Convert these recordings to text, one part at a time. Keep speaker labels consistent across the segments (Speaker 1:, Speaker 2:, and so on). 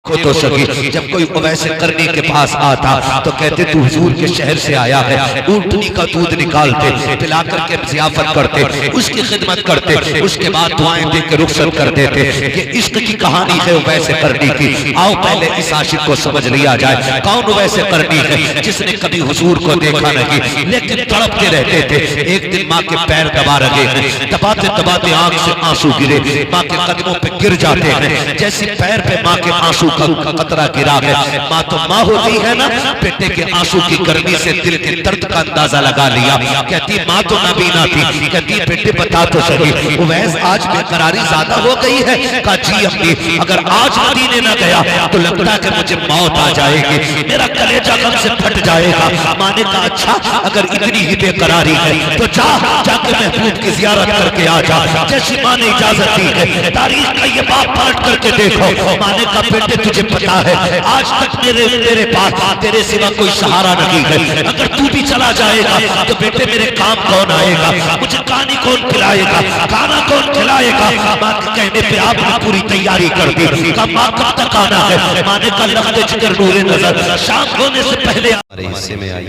Speaker 1: तो सकी। जब कोई उवैसे करनी के पास आता तो कहते तू हुजूर के शहर से आया है, ऊंटनी का दूध निकालते, पिला करके ज़ियाफत करते, उसकी खिदमत करते, उसके बाद दुआएं दे के रुखसत कर देते। ये इश्क की कहानी है उवैसे करनी की। आओ पहले इस आशिक को समझ लिया जाए, कौन उवैसे करनी है जिसने कभी हुजूर को देखा नहीं लेकिन तड़पते रहते थे। एक दिन माँ के पैर दबा रहे हैं, दबाते दबाते आंख से आंसू गिरे, माँ के कदमों पे गिर जाते हैं। जैसे पैर पे माँ के आंसू का कतरा गिरा है, माँ तो माँ होती है ना, बेटे के आंसू की गर्मी से दिल के दर्द का अंदाजा लगा लिया। कहती माँ तो नबीना थी, कहती बेटे बता तो सही उवैस आज बेकरारी ज्यादा हो गई है। कहा जी अम्मी, अगर आज मदीने न गया तो लगता है कि मुझे मौत आ जाएगी, मेरा कलेजा गम से फट जाएगा। माँ ने कहा अच्छा अगर इतनी ही बेकरारी है तो जाके महबूब की जियारत करके आ जा। जैसी माँ ने इजाजत दी है, तारीख का ये बाप पलट करके देखो। माँ ने कहा बेटे तुझे पता है आज तक मेरे पास तेरे सिवा कोई सहारा नहीं है, अगर तू भी चला जाएगा तो बेटे मेरे काम कौन आएगा, मुझे कहानी कौन खिलाएगा, खाना कौन खिलाएगा। माँ के कहने पे आपने पूरी तैयारी कर दी। कहा माँ कब तक आना है। माँ ने कहा लफ्ज़ जिक्र नूरे नजर शाम होने से पहले हमारे हिस्से में आई।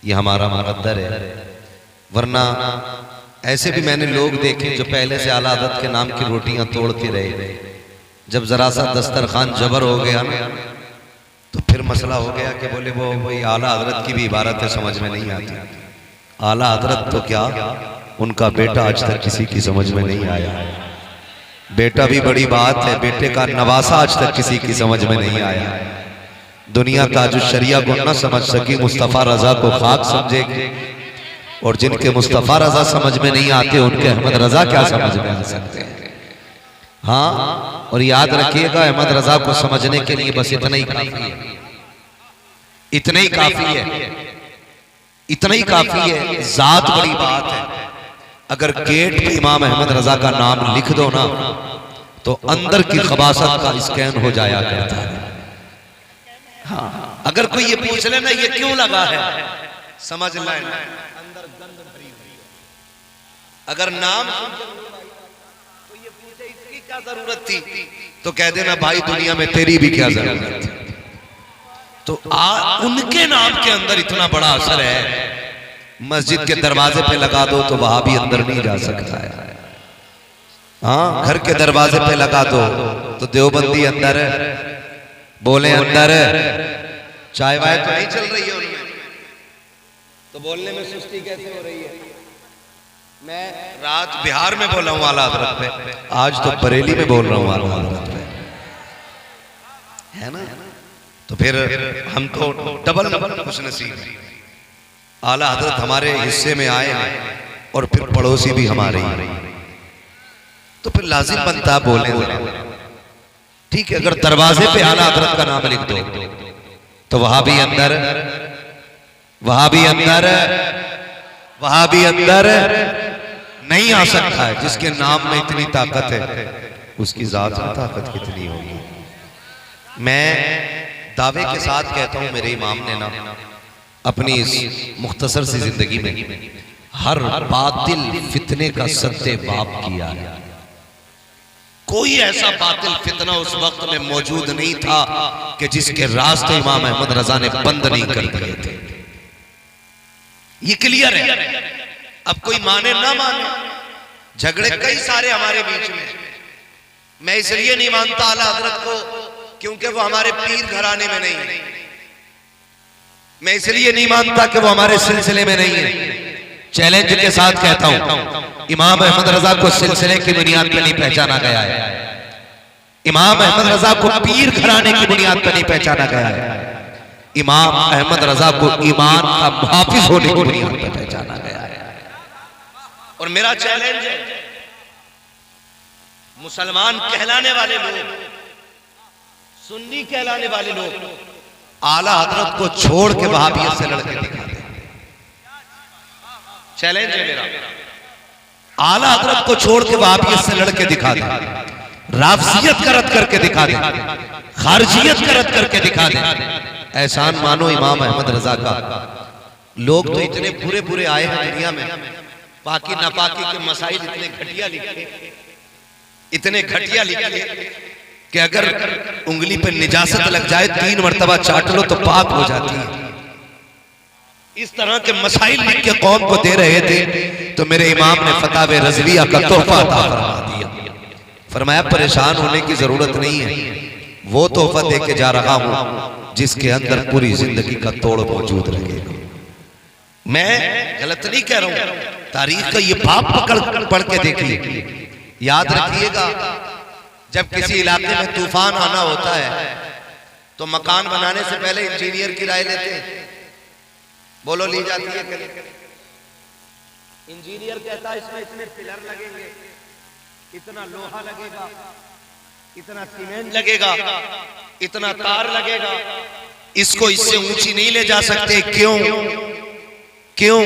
Speaker 1: ये हमारा मुकद्दर है, वरना ऐसे भी मैंने लोग देखे जो पहले से आला हज़रत के नाम की रोटियां तोड़ते रहे। जब जरा सा दस्तरखान जबर हो गया ना तो फिर मसला हो गया कि बोले वो भाई आला हजरत की भी इबारतें समझ में नहीं आती। आला हजरत तो क्या, उनका बेटा आज तक किसी की समझ में नहीं आया। बेटा भी बड़ी बात है, बेटे का नवासा आज तक किसी की समझ में नहीं आया। दुनिया का जो शरिया को न समझ सकी मुस्तफ़ा रजा को खाक समझेगी, और जिनके मुस्तफ़ा रजा समझ में नहीं आते उनके अहमद रजा क्या समझ में आ सकते हैं। हाँ, और याद रखिएगा अहमद रजा को समझने के लिए बस इतना ही काफी है, इतना ही काफी है, इतना ही काफी है। जात बड़ी बात है। अगर गेट पे इमाम अहमद रजा का नाम लिख दो ना तो अंदर की खबासत का स्कैन हो जाया करता है। हाँ, अगर कोई ये पूछ ले ना ये क्यों लगा है, समझ लें अंदर गंद भरी हुई है। अगर नाम तो ये पूछे इसकी क्या जरूरत थी तो कह देना भाई दुनिया में तेरी भी क्या जरूरत थी। तो उनके नाम के अंदर इतना बड़ा असर है, मस्जिद के दरवाजे पे लगा दो तो वहां भी अंदर नहीं जा सकता है। हाँ, घर के दरवाजे पे लगा दो तो देवबंदी अंदर बोले अंदर, चाय वाय तो नहीं चल रही है उनमें तो बोलने में सुस्ती कैसे हो रही है। मैं रात बिहार में बोला हूँ आला हज़रत पे, आज तो बरेली में बोल रहा हूँ आला हज़रत पे, है ना। तो फिर हम तो डबल खुश नसीब हैं। आला हज़रत हमारे हिस्से में आए हैं और फिर पड़ोसी भी हमारे ही, तो फिर लाजिम बनता बोले। ठीक है, अगर दरवाजे पे आला हज़रत का नाम लिख दो तो वहां भी अंदर, वहां भी अंदर, वहां भी अंदर नहीं आ सकता है। जिसके नाम में इतनी ताकत है उसकी जात में ताकत कितनी होगी। मैं दावे के साथ कहता हूं मेरे इमाम ने ना अपनी इस मुख्तसर सी जिंदगी में हर बातिल फितने का सद्दे बाप किया है। कोई ऐसा बातिल फितना उस वक्त में मौजूद नहीं था कि जिसके रास्ते इमाम अहमद रजा ने बंद नहीं कर दिए थे। ये क्लियर है। अब कोई माने ना माने, झगड़े कई सारे हमारे बीच में। मैं इसलिए नहीं मानता आला हज़रत को क्योंकि वो हमारे पीर घराने में नहीं है। मैं इसलिए नहीं मानता कि वो हमारे सिलसिले में नहीं है। चैलेंज के साथ कहता हूं इमाम अहमद रजा को सिलसिले की बुनियाद पर नहीं पहचाना गया है। इमाम अहमद रजा को पीर घराने की बुनियाद पर नहीं पहचाना गया है। इमाम अहमद रजा को ईमान का मुहाफिज होने की बुनियाद पर पहचाना गया है। और मेरा चैलेंज है मुसलमान कहलाने वाले लोग, सुन्नी कहलाने वाले लोग आला हज़रत को छोड़ के वहाबियत से लड़के दिखा दे। चैलेंज है मेरा, आला हज़रत को छोड़ के वहाबियत से लड़के दिखा दे, राफजियत का रद्द करके दिखा दे, खारजियत का रद्द करके दिखा दे। एहसान मानो इमाम अहमद रजा का। लोग तो इतने बुरे बुरे आए हैं दुनिया में, पाकी नापाकी के मसाइल इतने घटिया लिखे, इतने घटिया लिखे कि अगर उंगली पे निजासत लग जाए 3 मरतबा चाट लो तो पाक हो जाती है। इस तरह के मसाइल लिख के कौम को दे रहे थे, तो मेरे इमाम ने फतावे रज़विया का तोहफा अता फरमा दिया। फरमाया परेशान होने की जरूरत नहीं है, वो तोहफा दे के जा रहा हूं जिसके अंदर पूरी जिंदगी का तोड़ मौजूद रहेगा। मैं गलत नहीं कह रहा हूं, तारीख का ये बाप पढ़ के देखिए। याद रखिएगा, जब किसी इलाके में तूफान आना होता है तो मकान बनाने से पहले इंजीनियर की राय लेते हैं। बोलो ली जाती है? इंजीनियर कहता है इसमें इतने पिलर लगेंगे, इतना लोहा लगेगा, इतना सीमेंट लगेगा, इतना तार लगेगा, इसको इससे ऊंची नहीं ले जा सकते। क्यों? क्यों?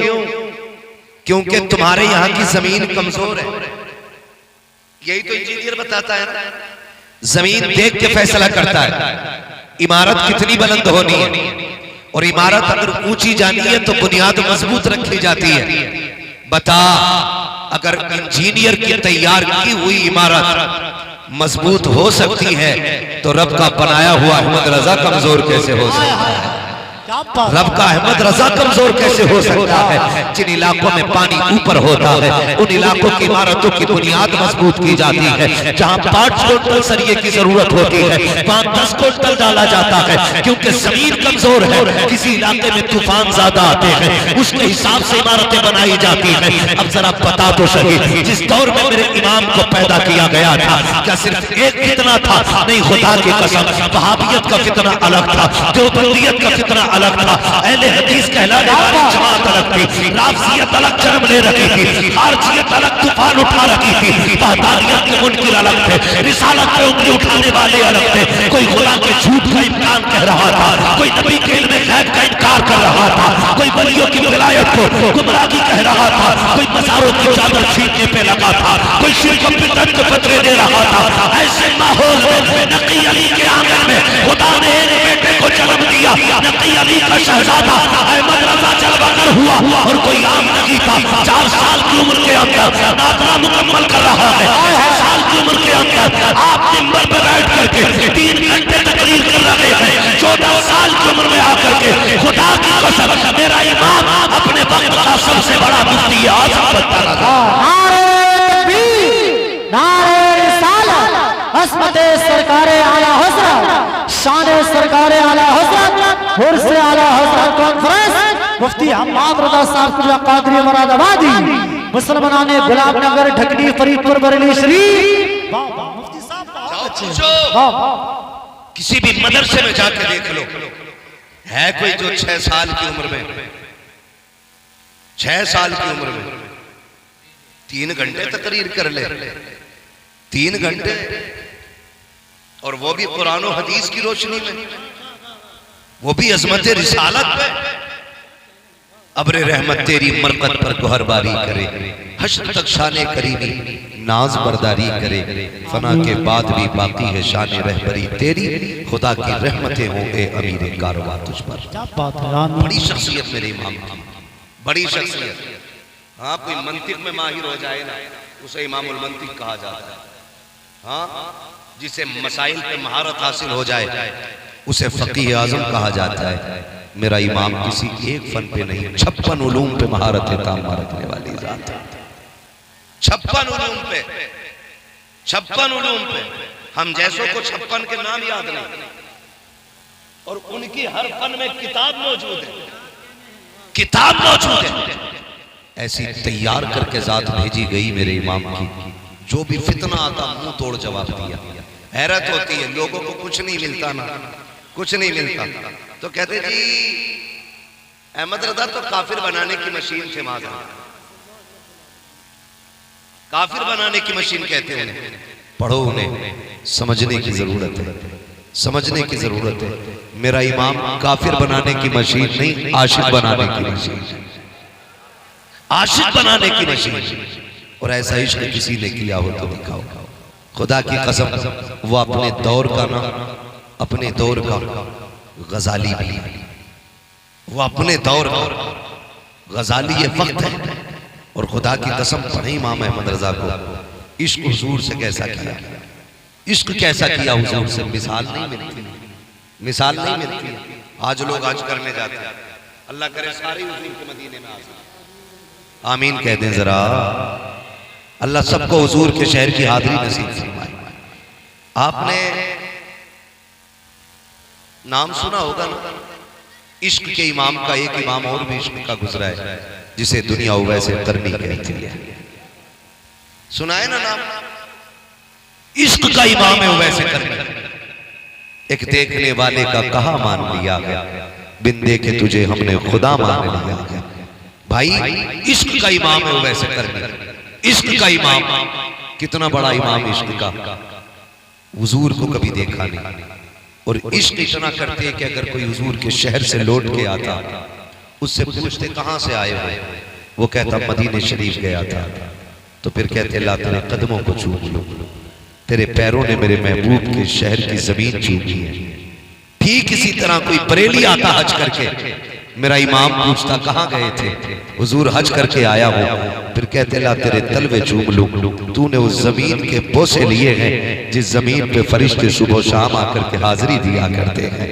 Speaker 1: क्योंकि तुम्हारे यहां की जमीन कमजोर है। यही तो इंजीनियर बताता है ना, जमीन देख के फैसला करता है इमारत कितनी बुलंद होनी है, और इमारत अगर ऊंची जानी है तो बुनियाद मजबूत रखी जाती है। बता, अगर इंजीनियर की तैयार की हुई इमारत मजबूत हो सकती है तो रब का बनाया हुआ अहमद रजा कमजोर कैसे हो सकता है? रब का अहमद रजा कमजोर कैसे हो सकता है? जिन इलाकों में पानी ऊपर होता है उन इलाकों की इमारतों की बुनियाद मजबूत की जाती है। जहां 5 क्विंटल सरिये की जरूरत होती है वहां 10 क्विंटल डाला जाता है, क्योंकि जमीन कमजोर है। किसी इलाके में तूफान ज्यादा आते हैं, उसके हिसाब से इमारतें बनाई जाती है। अब जरा बता तो सही, जिस दौर में मेरे इमाम को पैदा किया गया था, क्या सिर्फ एक फितना था? नहीं, खुदा की कसम, वहाबियत का फितना अलग था, देवबंदियत का फितना अलग था, अहले हदीस कहलाने वाली जमात अलग थी, राफजियत अलग जन्म ले रखी थी, खारजियत अलग तूफान उठा रखी थी, वहदानियत के मुनकिर अलग थे, रिसालत पे उंगली उठाने वाले अलग थे। कोई खुदा के झूठ का इम्कान कह रहा था, कोई नबी के इल्म गैब का इनकार कर रहा था, कोई वलियों की विलायत को गुमराही कह रहा था, कोई मज़ारों की चादर छीनने पे लगा था, कोई शिर्क बिदअत के फतवे दे रहा था। ऐसे माहौल में नकी अली के आंगन में खुदा ने एक बेटे को जन्म दिया। नकी अली का शहजादा अहमद रजा जलवागर हुआ, और कोई आम नहीं था। 4 साल की उम्र के अंदर नादरा मुकम्मल कर रहा है। 6 साल की उम्र के अंदर आप मिंबर पर बैठ करके 3 घंटे तकरीर कर रहे हैं। 14 साल की उम्र में आकर के खुदा की कसम, मेरा इमाम अपने वक्त का सबसे बड़ा मुफ्ती आज़म बनता रहा।
Speaker 2: असमते सरकारे आला हज़रत, शाने सरकारे आला हज़रत, हुर्से आला हज़रत कॉन्फ्रेंस मुफ्ती हम्माद रज़ा साहब कादरी मुरादाबादी, मुसलमाना ने गुलाबनगर, ढकनी, फरीदपुर, बरेली शरीफ। मुफ्ती साहब
Speaker 1: किसी भी मदरसे में जाके देख लो, है कोई जो 6 साल की उम्र में, 6 साल की उम्र में 3 घंटे तकरीर कर ले? 3 घंटे, और वो भी कुरान और हदीस की रोशनी में, वो भी अजमत रिसालत पे। अब्र रहमत तेरी मरकत पर गोहरबारी करे, हश्र तक शाने करीमी नाज बरदारी करे, फना के बाद भी बाकी है शान रहबरी तेरी, खुदा की रहमतें हो ए अमीर कारवां तुझ पर। बड़ी शख्सियत मेरे इमाम की, बड़ी शख्सियत। हाँ, कोई मंतिक में माहिर हो जाए ना, उसे इमामुल मंतिक कहा जाता है। हाँ, जिसे मसाइल पे महारत हासिल हो जाए उसे फकीह आजम कहा जाता है। मेरा इमाम किसी एक फन पे नहीं, 56 उलूम पे महारत ताम रखने वाली जात है। 56 उलूम पे, 56 उलूम पे। हम जैसों को 56 के नाम याद नहीं, और उनकी हर फन में किताब मौजूद है, किताब मौजूद है। ऐसी तैयार करके जात भेजी गई मेरे इमाम की, जो भी फितना आता मुंह तोड़ जवाब दिया। हैरत होती है, लोगों को कुछ नहीं मिलता ना, कुछ नहीं मिलता, तो कहते जी अहमद रजा तो काफिर बनाने की मशीन थे। माजा काफिर बनाने की मशीन कहते हैं उन्हें। पढ़ो, उन्हें समझने की जरूरत है, समझने की जरूरत है। मेरा इमाम काफिर बनाने की मशीन नहीं, आशिक बनाने की मशीन, आशिक बनाने की मशीन। और ऐसा इश्क किसी ने किया हो तो दिखाओ। खुदा की कसम, वो अपने दौर का ना, अपने दौर का गजाली भी, वो अपने दौर का गजाली ये वक्त है। और खुदा की कसम, पढ़े इमाम अहमद रजा को इश्क हुजूर से कैसा किया। इश्क कैसा किया हुजूर से मिसाल नहीं मिलती, मिसाल नहीं मिलती। आज लोग हज करने जाते हैं, अल्लाह करे सारे हुजूर के मदीने में आ जाए। आमीन कह दें जरा। अल्लाह सबको हुजूर के शहर की हाजिरी नसीब फरमाए। आपने नाम सुना होगा ना, इश्क के इमाम का एक इमाम और भी इश्क का गुजरा है, जिसे दुनिया वैसे करनी कहती है। सुना है ना नाम? इश्क का इमाम है वैसे करनी। एक देखने वाले का कहा मान लिया गया, बिन देखे तुझे हमने खुदा मान लिया गया। भाई इश्क का इमाम है वैसे करनी। इश्क का इमाम, कितना बड़ा इमाम इश्क का, हुजूर को कभी देखा नहीं। और इश्क इतना करते हैं कि अगर कोई हुजूर के शहर से लौट के आता, उससे पूछते कहां से आए हो, वो कहता मदीने शरीफ गया था। तो फिर कहते अल्लाह तेरे कदमों को चूम लो, तेरे पैरों ने मेरे महबूब के शहर की जमीन चूमी है। ठीक इसी तरह कोई बरेली आता हज करके, मेरा इमाम पूछता कहां गए थे, हुजूर हज करके आया हो। फिर कहते अल्लाह तेरे तलवे चूम लूं, तूने उस जमीन के बोसे लिए हैं जिस जमीन पे फरिश्ते सुबह शाम आकर के हाजिरी दिया करते हैं।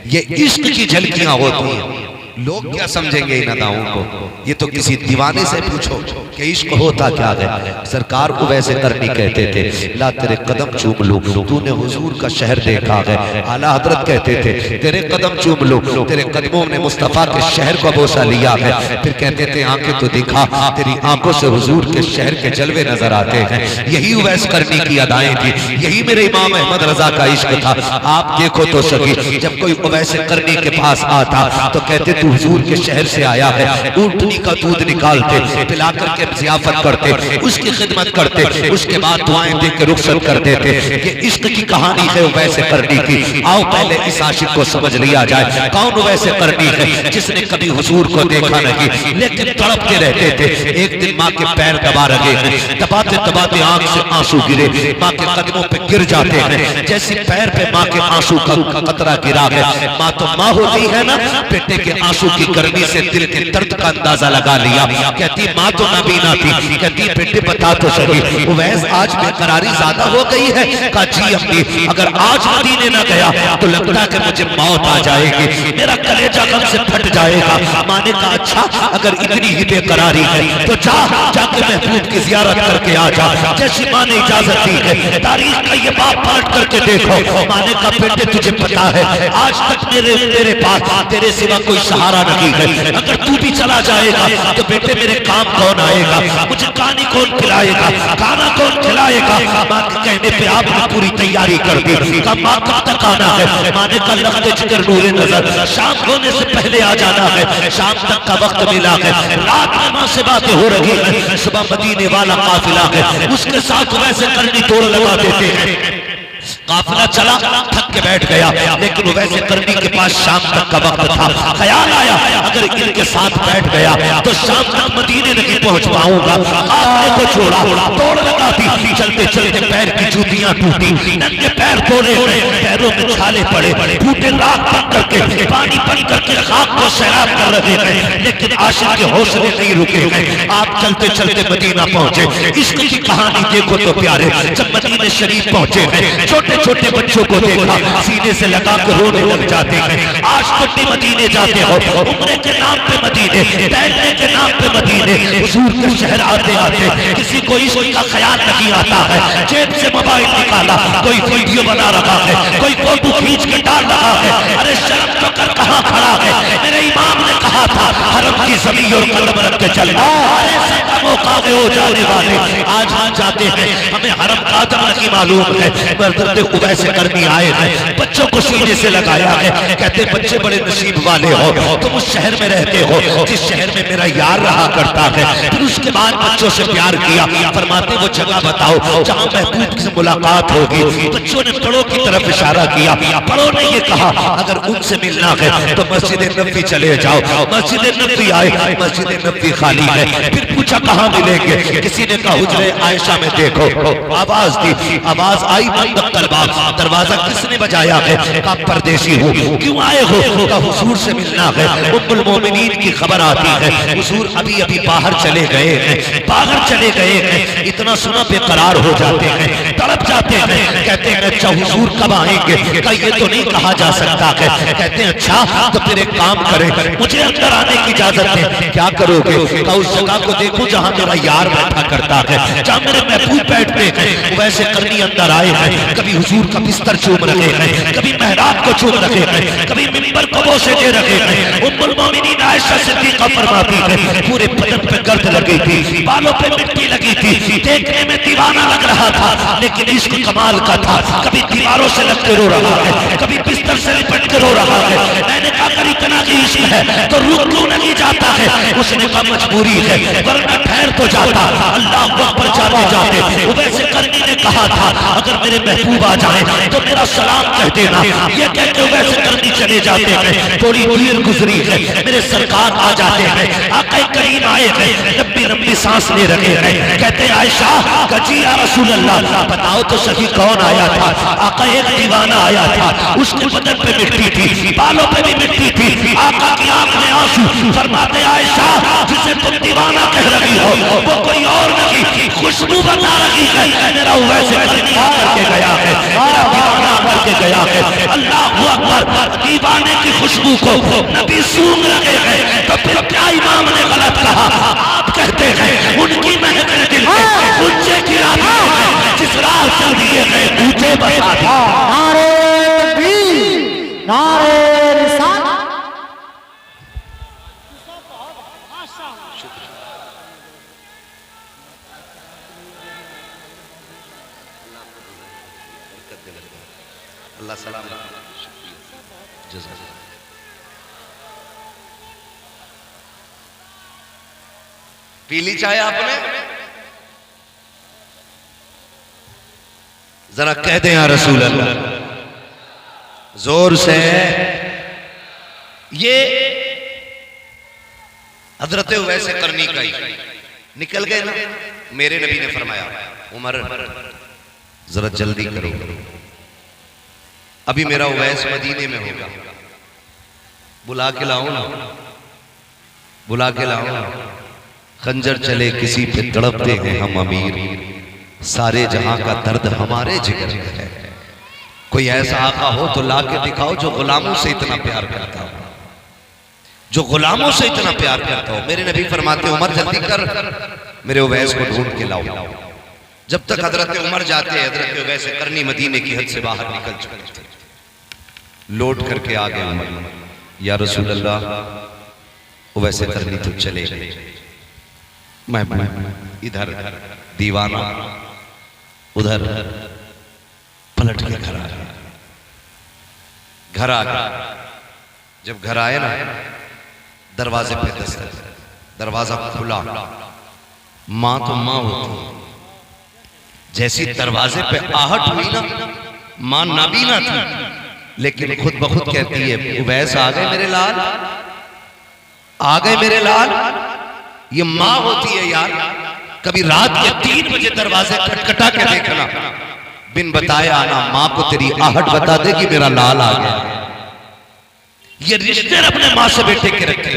Speaker 1: ये इश्क की झलकियां होती हैं। लोग क्या समझेंगे इन अदाओं को? ये तो किसी दीवाने से पूछो कि इश्क होता क्या है। सरकार को वैसे करनी कहते थे, ला तेरे कदम चूम लूं, तूने हुजूर का शहर देखा है। आला हजरत कहते थे तेरे कदम चूम लूं, तेरे कदमों ने मुस्तफा के शहर को बोसा लिया है। फिर कहते थे आंखें तो दिखा, तेरी आंखों से हुजूर के शहर के जलवे नजर आते हैं। यही वैस करनी की अदाएं थी, यही मेरे इमाम अहमद रजा का इश्क था। आप देखो तो सही, जब कोई वैसे करनी के पास आता तो कहते तू हुजूर के शहर से आया है। ऊंटनी का दूध निकालते, पिला करके जियाफत करते, उसकी खिदमत करते, उसके बाद दुआएं देकर रुखसत कर देते। ये इश्क की कहानी है वैसे करनी की। आओ पहले इस आशिक को समझ लिया जाए, कौन वैसे करनी है जिसने कभी हुजूर को देखा नहीं लेकिन तड़पते रहते थे। एक दिन माँ के पैर दबा रहे हैं, दबाते दबाते आंख से आंसू गिरे, माँ के कदमों पे गिर जाते हैं। जैसे पैर पे माँ के आंसू का कतरा गिरा है, माँ तो माँ होती है ना, बेटे के आंसू की गर्मी से दिल के दर्द का अंदाजा लगा लिया। कहती माँ तो नबीना थी, कहती बेटे बता तो सही उवैस आज बेकरारी ज्यादा हो गई है। कहा जी अम्मी, अगर आज मदीने न गया तो लगता कि मुझे मौत आ जाएगी, मेरा कलेजा गम से फट जाएगा। माँ ने कहा अच्छा अगर इतनी ही बेकरारी है तो जाके महबूब की जियारत करके आ जा। जैसी माँ ने इजाजत दी है, तारीख का ये बाप पाठ करके देखो। माँ ने कहा बेटे तुझे पता है आज तक मेरे पास तेरे सिवा कोई सहारा नहीं है। अगर तू भी चला जाएगा तो बेटे मेरे काम कौन आएगा, मुझे पानी कौन पिलाएगा, खाना कौन खिलाएगा। माँ के कहने पे आपने पूरी तैयारी कर दी। कहा माँ कब तक आना है? माँ ने कहा लफ्ते जिक्र नूरे नजर, शाम होने से पहले आ जाना है। शाम तक का वक्त मिला है, रात में माँ से बातें हो रही है। सुबह मदीने वाला काफिला है, उसके साथ वैसे करनी तोड़ लगा देते हैं। काफिला चला, थक के बैठ गया, लेकिन वैसे करनी के पास शाम तक का वक्त था। ख्याल आया अगर इनके साथ बैठ गया तो शाम तक मदीने नहीं पहुंच पाऊंगा। काफिले को छोड़ा, तोड़ लगा दी। चलते चलते पैर की जूतियां टूटी, नंगे पैर तोड़े, पैरों में छाले पड़े, फूटे राख बन करके पानी बन करके खाक को सैराब कर रहे हैं। लेकिन आशिक के हौसले नहीं रुके हैं। आप चलते चलते मदीना पहुंचे। इश्क की कहानी देखो तो प्यारे, जब मदीने शरीफ पहुंचे हैं छोटे छोटे बच्चों को देखा, सीने से लगा कर रोने लग जाते हैं। आज तुम मदीने जाते हो, उम्रे के नाम पे मदीने, टहलने के नाम पे मदीने, हुजूर के शहर आते आते किसी को इश्क का ख्याल नहीं आता है। जेब से मोबाइल निकाला, कोई वीडियो बना रहा है, कोई फोटो खींच के डाल रहा है। अरे शर्म तो कर, कहाँ खड़ा है? मेरे इमाम ने कहा था हरम की जमीन और कदम रख के चलना। मौका हो जाने वाले आज हम जाते हैं, हमें हरम का आदम नहीं मालूम है। वैसे करनी आए हैं, बच्चों को सीने से लगाया है। कहते बच्चे बड़े नसीब वाले हो, तुम उस शहर में रहते हो जिस शहर में मेरा यार रहा करता है। फिर उसके बाद बच्चों से प्यार किया। फरमाते वो जगह बताओ जहां महबूब से मुलाकात होगी। बच्चों ने बड़ों की तरफ इशारा किया। बड़ों ने ये कहा अगर उनसे मिलना है तो मस्जिद नबी चले जाओ। मस्जिद नबी आए, मस्जिद नबी खाली है। फिर पूछा कहाँ मिलेंगे? किसी ने कहा हुजरे आयशा में देखो। आवाज दी, आवाज आई बंद कलबा। दरवाजा किसने बजाया है? कहा परदेसी हूँ। क्यों आए हो? कहा हुजूर से मिलना है। उम्मुल मोमिनीन की खबर आती है हुजूर अभी अभी बाहर चले गए हैं, बाहर चले गए हैं। इतना सुना बेकरार हो जाते हैं, तड़प जाते हैं, कहते हैं अच्छा हुजूर कब आएंगे? कहा ये तो नहीं कहा जा सकता है। कहते हैं अच्छा तो फिर एक काम करें, मुझे अंदर आने की इजाजत है। क्या करोगे? कहा उस जगह को देखो जहाँ मेरा यार बैठा करता है, जहाँ मेरे महबूब बैठते हैं। वैसे करनी अंदर आए हैं, कभी हुजूर का बिस्तर चूम रहे हैं, कभी मेहराब को चूम रहे हैं, कभी मिंबर को बोसे दे रहे हैं। उम्मुल मोमिनीन आयशा सिद्दीका फरमाती है पूरे बदन पे गर्द लगी थी, बालों पे मिट्टी लगी थी, देखने में दीवाना लग रहा था, लेकिन इश्क कमाल का था। कभी दीवारों से लग के रो रहा है, कभी बिस्तर से लिपट के रो रहा है। मैंने कहा अगर इतना की इश्क है तो रुक क्यों नहीं जाता है? उसने कहा मजबूरी है, वरना ठहर तो जाता। अल्लाह अकबर जाते जाते वैसे करनी ने कहा था अगर मेरे महबूब आ जाए तो मेरा सलाम कह देना। ये कहते वैसे करनी चले जाते हैं। थोड़ी देर गुजरी है, मेरे सरकार आ जाते हैं, आका करीम आए हैं, लंबी लंबी सांस ले रहे हैं। कहते आयशा कजी या रसूल अल्लाह बताओ तो सही कौन आया था? आका एक दीवाना आया था, उसके बदन पे मिट्टी थी, बालों पे भी मिट्टी थी। आका की आंख में आंसू। फरमाते आयशा जिसे तुम दीवाना कह रही हो वो कोई और नहीं, खुशबू बता रही है। मेरा वैसे करके गया है, मेरा दीवाना करके गया है। अल्लाह अकबर, दीवाने की खुशबू को नबी सूंघ रहे हैं। तो फिर क्या इमाम ने गलत कहा? आप कहते हैं उनकी महक ने दिल पे ऊंचे गिरा दिए, जिस राह चल दिए हैं ऊंचे बता दिए।
Speaker 2: नारे तकबीर, नारे रिसालत।
Speaker 1: अल्लाह सलाम पी ली चाय आपने? जरा कह दें या रसूल अल्लाह जोर से। ये हजरत वैसे करनी का ही निकल गए ना। मेरे नबी ने फरमाया उमर जरा जल्दी करो, अभी मेरा उवैस मदीने में होगा, बुला के लाओ ना, बुला के लाओ ना। खंजर चले किसी पे तड़पते हैं हम अमीर, सारे जहां का दर्द हमारे जिगर में है। कोई ऐसा आका हो तो ला के दिखाओ जो गुलामों से इतना प्यार करता हो, जो गुलामों से इतना प्यार करता हो। मेरे नबी फरमाते उमर जल्दी कर, मेरे उवैस को ढूंढ के लाओ। जब तक हजरत उमर जाते हैं हजरत वैसे करनी मदीने की हद से बाहर निकल चुके थे। लौट करके आ गए उमर, या रसूल अल्लाह वैसे करनी तो चले गए, मैं इधर दीवाना उधर पलट के घर आ गया। घर आ गया, जब घर आए ना दरवाजे पे दस्तक, दरवाजा खुला। मां तो मां होती, जैसी दरवाजे पे आहट हुई ना, मां नाबीना थी, लेकिन खुद ब खुद कहती है उवैस आ गए मेरे लाल, आ गए मेरे लाल। ये मां होती है यार। कभी रात के 3 बजे दरवाजे खटखटा के देखना, बिन बताए आना, मां को तेरी आहट बता देगी मेरा लाल आ गया। ये रिश्ते अपने मां से बेटे के रखे।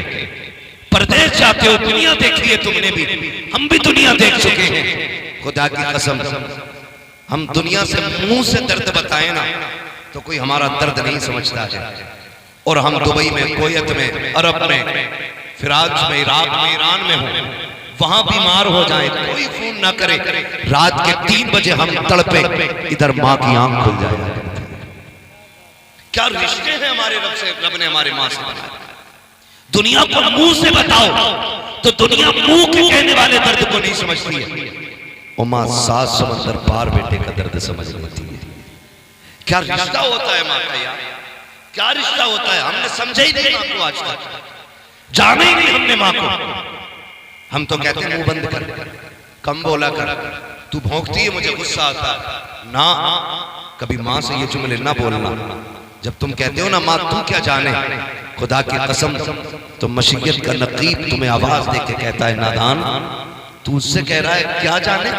Speaker 1: परदेश जाते हो, दुनिया देखी है तुमने भी, हम भी दुनिया देख चुके हैं। खुदा की कसम हम दुनिया से मुंह से दर्द बताए ना तो कोई हमारा दर्द नहीं समझता है। और हम दुबई में, कुवैत में, अरब में, फिराज में, इराक में, ईरान में हो, वहां बीमार हो जाए कोई फोन ना करे, रात के 3 बजे हम तड़पे, इधर मां की आंख खुल जाए। क्या रिश्ते हैं हमारे रब से, रब ने हमारे मां से बनाया। दुनिया को मुंह से बताओ तो दुनिया मुंह के कहने वाले दर्द को नहीं समझती है। और मां 7 समंदर पार बेटे का दर्द समझ लेती है। क्या रिश्ता होता है मां का यार, क्या रिश्ता होता है। हमने समझा ही नहीं मां को, आज तक जाना ही नहीं हमने मां को। हम तो कहते हैं मुंह बंद कर, कम बोला कर, तू भौंकती है मुझे गुस्सा आता ना। कभी मां से ये जुमले ना बोलना। जब तुम कहते हो ना मां तू क्या जाने, खुदा की कसम तो मशीयत का नकीब तुम्हें आवाज दे के कहता है नादान तू उससे कह रहा है क्या जाने,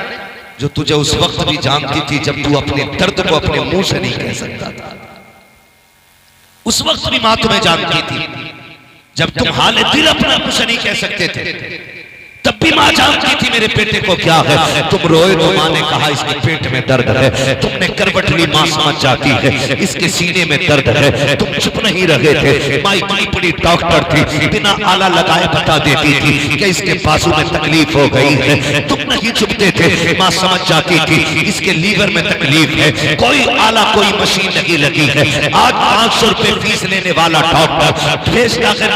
Speaker 1: जो तुझे उस वक्त भी जानती थी जब तू अपने दर्द को अपने मुंह से नहीं कह सकता था। उस वक्त भी मां तुम्हें जानती थी जब तुम हाल दिल अपना मुंह से नहीं कह सकते थे, तब भी मां जानती थी मेरे बेटे को क्या है। तुम रोए तो मां ने कहा इसके पेट में दर्द है। तुमने करवट ली, मां समझ जाती है इसके सीने में दर्द है। तुम चुप नहीं रहे थे। मां इतनी बड़ी डॉक्टर थी, बिना आला लगाए बता देती थी कि इसके बाजू में तकलीफ हो गई है। तुम नहीं चुपते थे, मां समझ जाती थी इसके लीवर में तकलीफ है। कोई आला कोई मशीन नहीं लगी है। आज 500 रुपए फीस लेने वाला डॉक्टर भेजता है,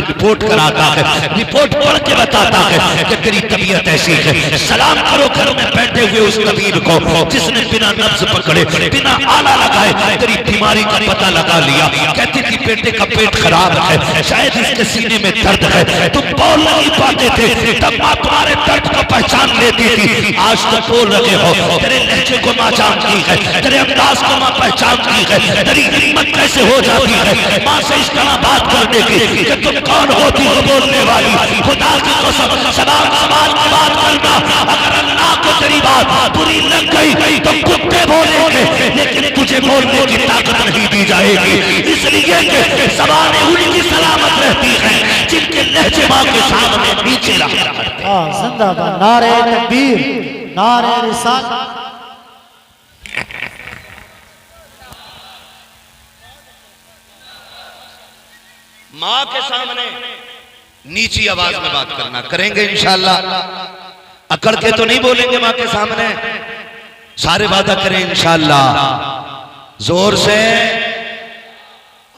Speaker 1: रिपोर्ट कराता है, रिपोर्ट पढ़ के बताता है कि तेरी तबीयत ऐसी है। सलाम करो घर में बैठे हुए उस तबीब को जिसने बिना नब्ज पकड़े, बिना आला लगाए तेरी बीमारी का पता लगा लिया। कहती थी बेटे का पेट खराब है, शायद इसके सीने में दर्द है। तुम बोल नहीं पाते थे, तब मां तुम्हारे दर्द को पहचान लेती थी। आज तक बोल रहे हो, तेरे लहजे को मां जानती है, तेरे अंदाज को मां पहचानती है। तेरी हिम्मत कैसे हो जाती है मां से इस तरह बात करने की कि तुम कौन होती हो बोलने वाली। खुदा की सवाल सवाल की बात करना, अगर अल्लाह को तेरी बात बुरी लग गई तो कुत्ते बोलेंगे, लेकिन तुझे बोलने की ताकत नहीं दी जाएगी। इसलिए कि ज़बानें उनकी सलामत रहती हैं जिनके लहजे मां के सामने नीचे रहा करते हैं।
Speaker 2: जिंदाबाद, नारे तकबीर, नारे रिसालत।
Speaker 1: मां के सामने नीची आवाज में बात करना, करेंगे इंशाल्लाह। अकड़ के तो नहीं बोलेंगे मां के सामने, सारे वादा करें इंशाल्लाह। जोर से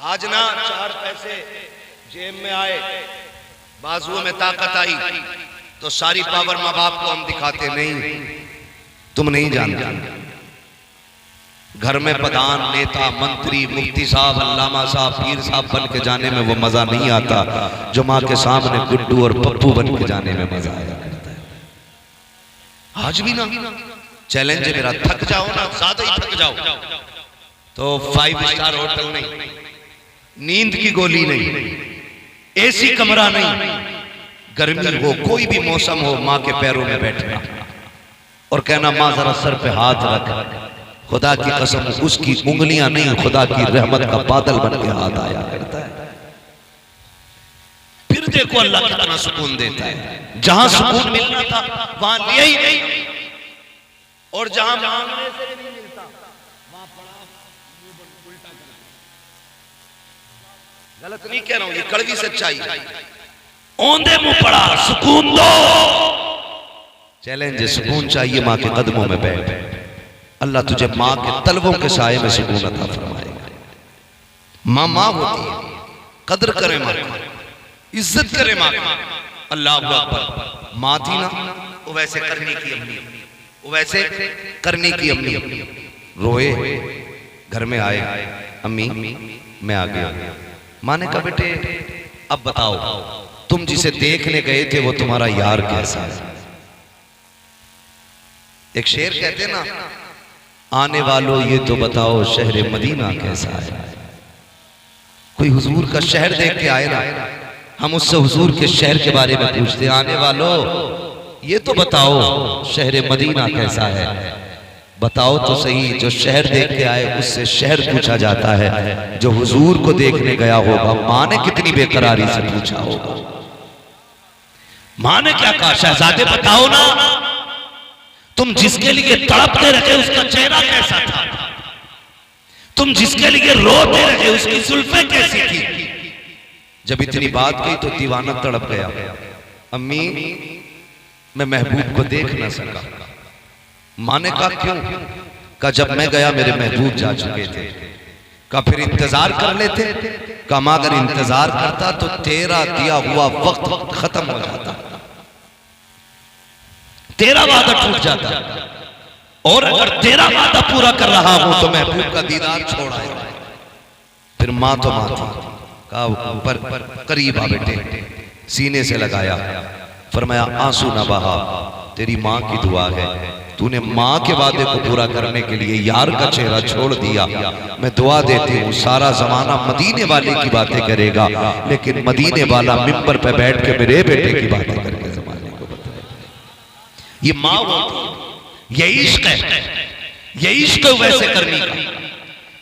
Speaker 1: आज ना 4 पैसे जेब में आए, बाजुओं में ताकत आई तो सारी पावर मां बाप को हम दिखाते नहीं। तुम नहीं जानते घर में प्रधान, नेता, मंत्री, मुफ्ती साहब, अल्लामा साहब, पीर साहब बन के जाने में वो मजा नहीं आता जो माँ के सामने गुड्डू और पप्पू बन के जाने में मजा आया करता है। आज भी ना चैलेंज है मेरा, थक जाओ ना, ज्यादा ही थक जाओ तो 5 स्टार होटल नहीं, नींद की गोली नहीं, एसी कमरा नहीं, गर्मी हो, कोई भी मौसम हो, माँ के पैरों में बैठना और कहना माँ जरा सर पे हाथ रख। खुदा की कसम उसकी उंगलियां नहीं, खुदा की रहमत का बादल बन के हाथ आया करता है। फिर देखो अल्लाह कितना सुकून देता है। जहां सुकून मिलना था वहां लिया ही नहीं, और जहां मांगने से नहीं मिलता वहां पड़ा उल्टा कर। गलत नहीं कह रहा हूं, ये कड़वी सच्चाई। औंधे मुंह पड़ा, सुकून दो। चैलेंज, सुकून चाहिए मां के कदमों में बैठ। अल्लाह तुझे माँ के तलवों के साए में सुकून अता फरमाएगा। माँ माँ होती है, कदर करे माँ की, इज्जत करे माँ की। अल्लाह अकबर। माँ थी ना वो वैसे करने की अम्मी, वो वैसे करने की अम्मी। रोए, घर में आए, अम्मी मैं आ गया। माँ ने कहा बेटे अब बताओ तुम जिसे देखने गए थे वो तुम्हारा यार कैसा है। एक शेर कहते ना, आने वालों ये तो बताओ शहर मदीना कैसा है। कोई हुजूर का शहर देख के आए ना, हम उससे हुजूर के शहर के बारे में पूछते, आने वालों ये तो बताओ शहर मदीना कैसा है। बताओ तो सही, जो शहर देख के आए उससे शहर पूछा जाता है, जो हुजूर को देखने गया होगा मां ने कितनी बेकरारी से पूछा होगा। मां ने क्या कहा, शहजादे बताओ ना तुम जिसके लिए तड़पते रहे उसका चेहरा कैसा था, तुम जिसके लिए रोते रहे उसकी जुल्फें कैसी थी। जब इतनी बात कही तो दीवाना तड़प गया। अम्मी मैं महबूब को देख ना सका। मां ने कहा क्यों? कहा जब मैं गया मेरे महबूब जा चुके थे। कहा फिर इंतजार कर लेते। कहा अगर इंतजार करता तो तेरा दिया हुआ वक्त खत्म हो जाता, तेरा वादा टूट जाता, और अगर तेरा वादा पूरा कर रहा हूं तो महबूब का दीदार छोड़ आया। फिर मां तो मां थी, कहा पर करीब आ बेटे, सीने से लगाया, फरमाया आंसू ना बहा, तेरी मां की दुआ है, तूने मां के वादे को पूरा करने के लिए यार का चेहरा छोड़ दिया। मैं दुआ देती हूँ सारा जमाना मदीने वाले की बातें करेगा, लेकिन मदीने वाला मिंबर पे बैठ के मेरे बेटे की बातें करके जमाने को बताए। ये माँ होती, ये इश्क है, ये इश्क वैसे करने का,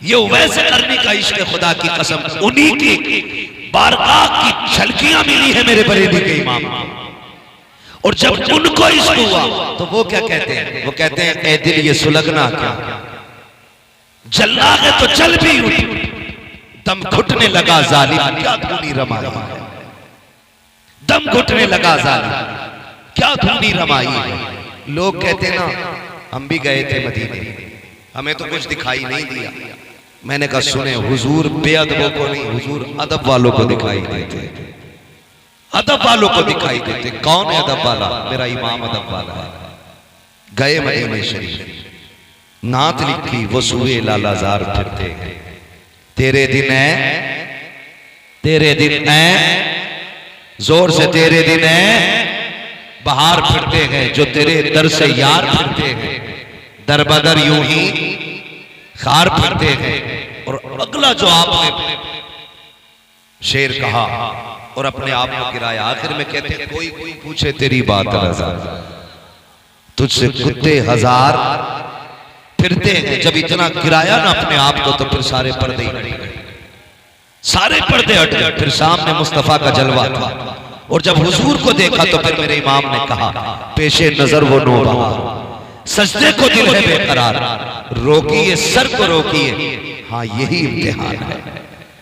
Speaker 1: ये वैसे करने का इश्क खुदा की कसम। उन्हीं की बारगाह की झलकियां मिली है मेरे बरेली के इमाम। और जब उनको इश्क हुआ तो वो क्या कहते हैं? वो कहते हैं ए दिल ये सुलगना क्या, जलना है तो जल भी उठ, दम घुटने लगा जालिम क्या धूनी रमाई है, दम घुटने लगा जालिम क्या धूनी रमाई है। लोग कहते ना हम भी गए थे मदीने, हमें तो कुछ दिखाई नहीं दिया। मैंने कहा सुने, हुजूर बेअदबों को नहीं, हुजूर अदब वालों को दिखाई देते, अदब वालों को दिखाई देते। कौन है अदब वाला? मेरा इमाम अदब वाला है। गए मदीने शरीफ, नात लिखी वो सुए लालाजार फिरते हैं, तेरे दिन है, तेरे दिन है, जोर से तेरे दिन है, बाहर फिरते हैं जो तेरे दर से यार फिरते हैं, दर बदर यूं ही खार फिरते हैं। और अगला जो आपने शेर कहा और अपने आप को गिराया, आखिर में कहते हैं कोई कोई पूछे तेरी बात रज़ा, तुझसे कुत्ते हजार फिरते हैं। जब इतना गिराया ना अपने आप को तो फिर सारे पर्दे हट गए, सारे पर्दे हट गए। फिर सामने मुस्तफा का जलवा था और जब हुजूर को देखा तो फिर मेरे इमाम ने कहा पेशे नजर वो नौबहार, सजदे को दिल है बेकरार, रोकिए सर को रोकिए, हाँ यही इम्तिहान है,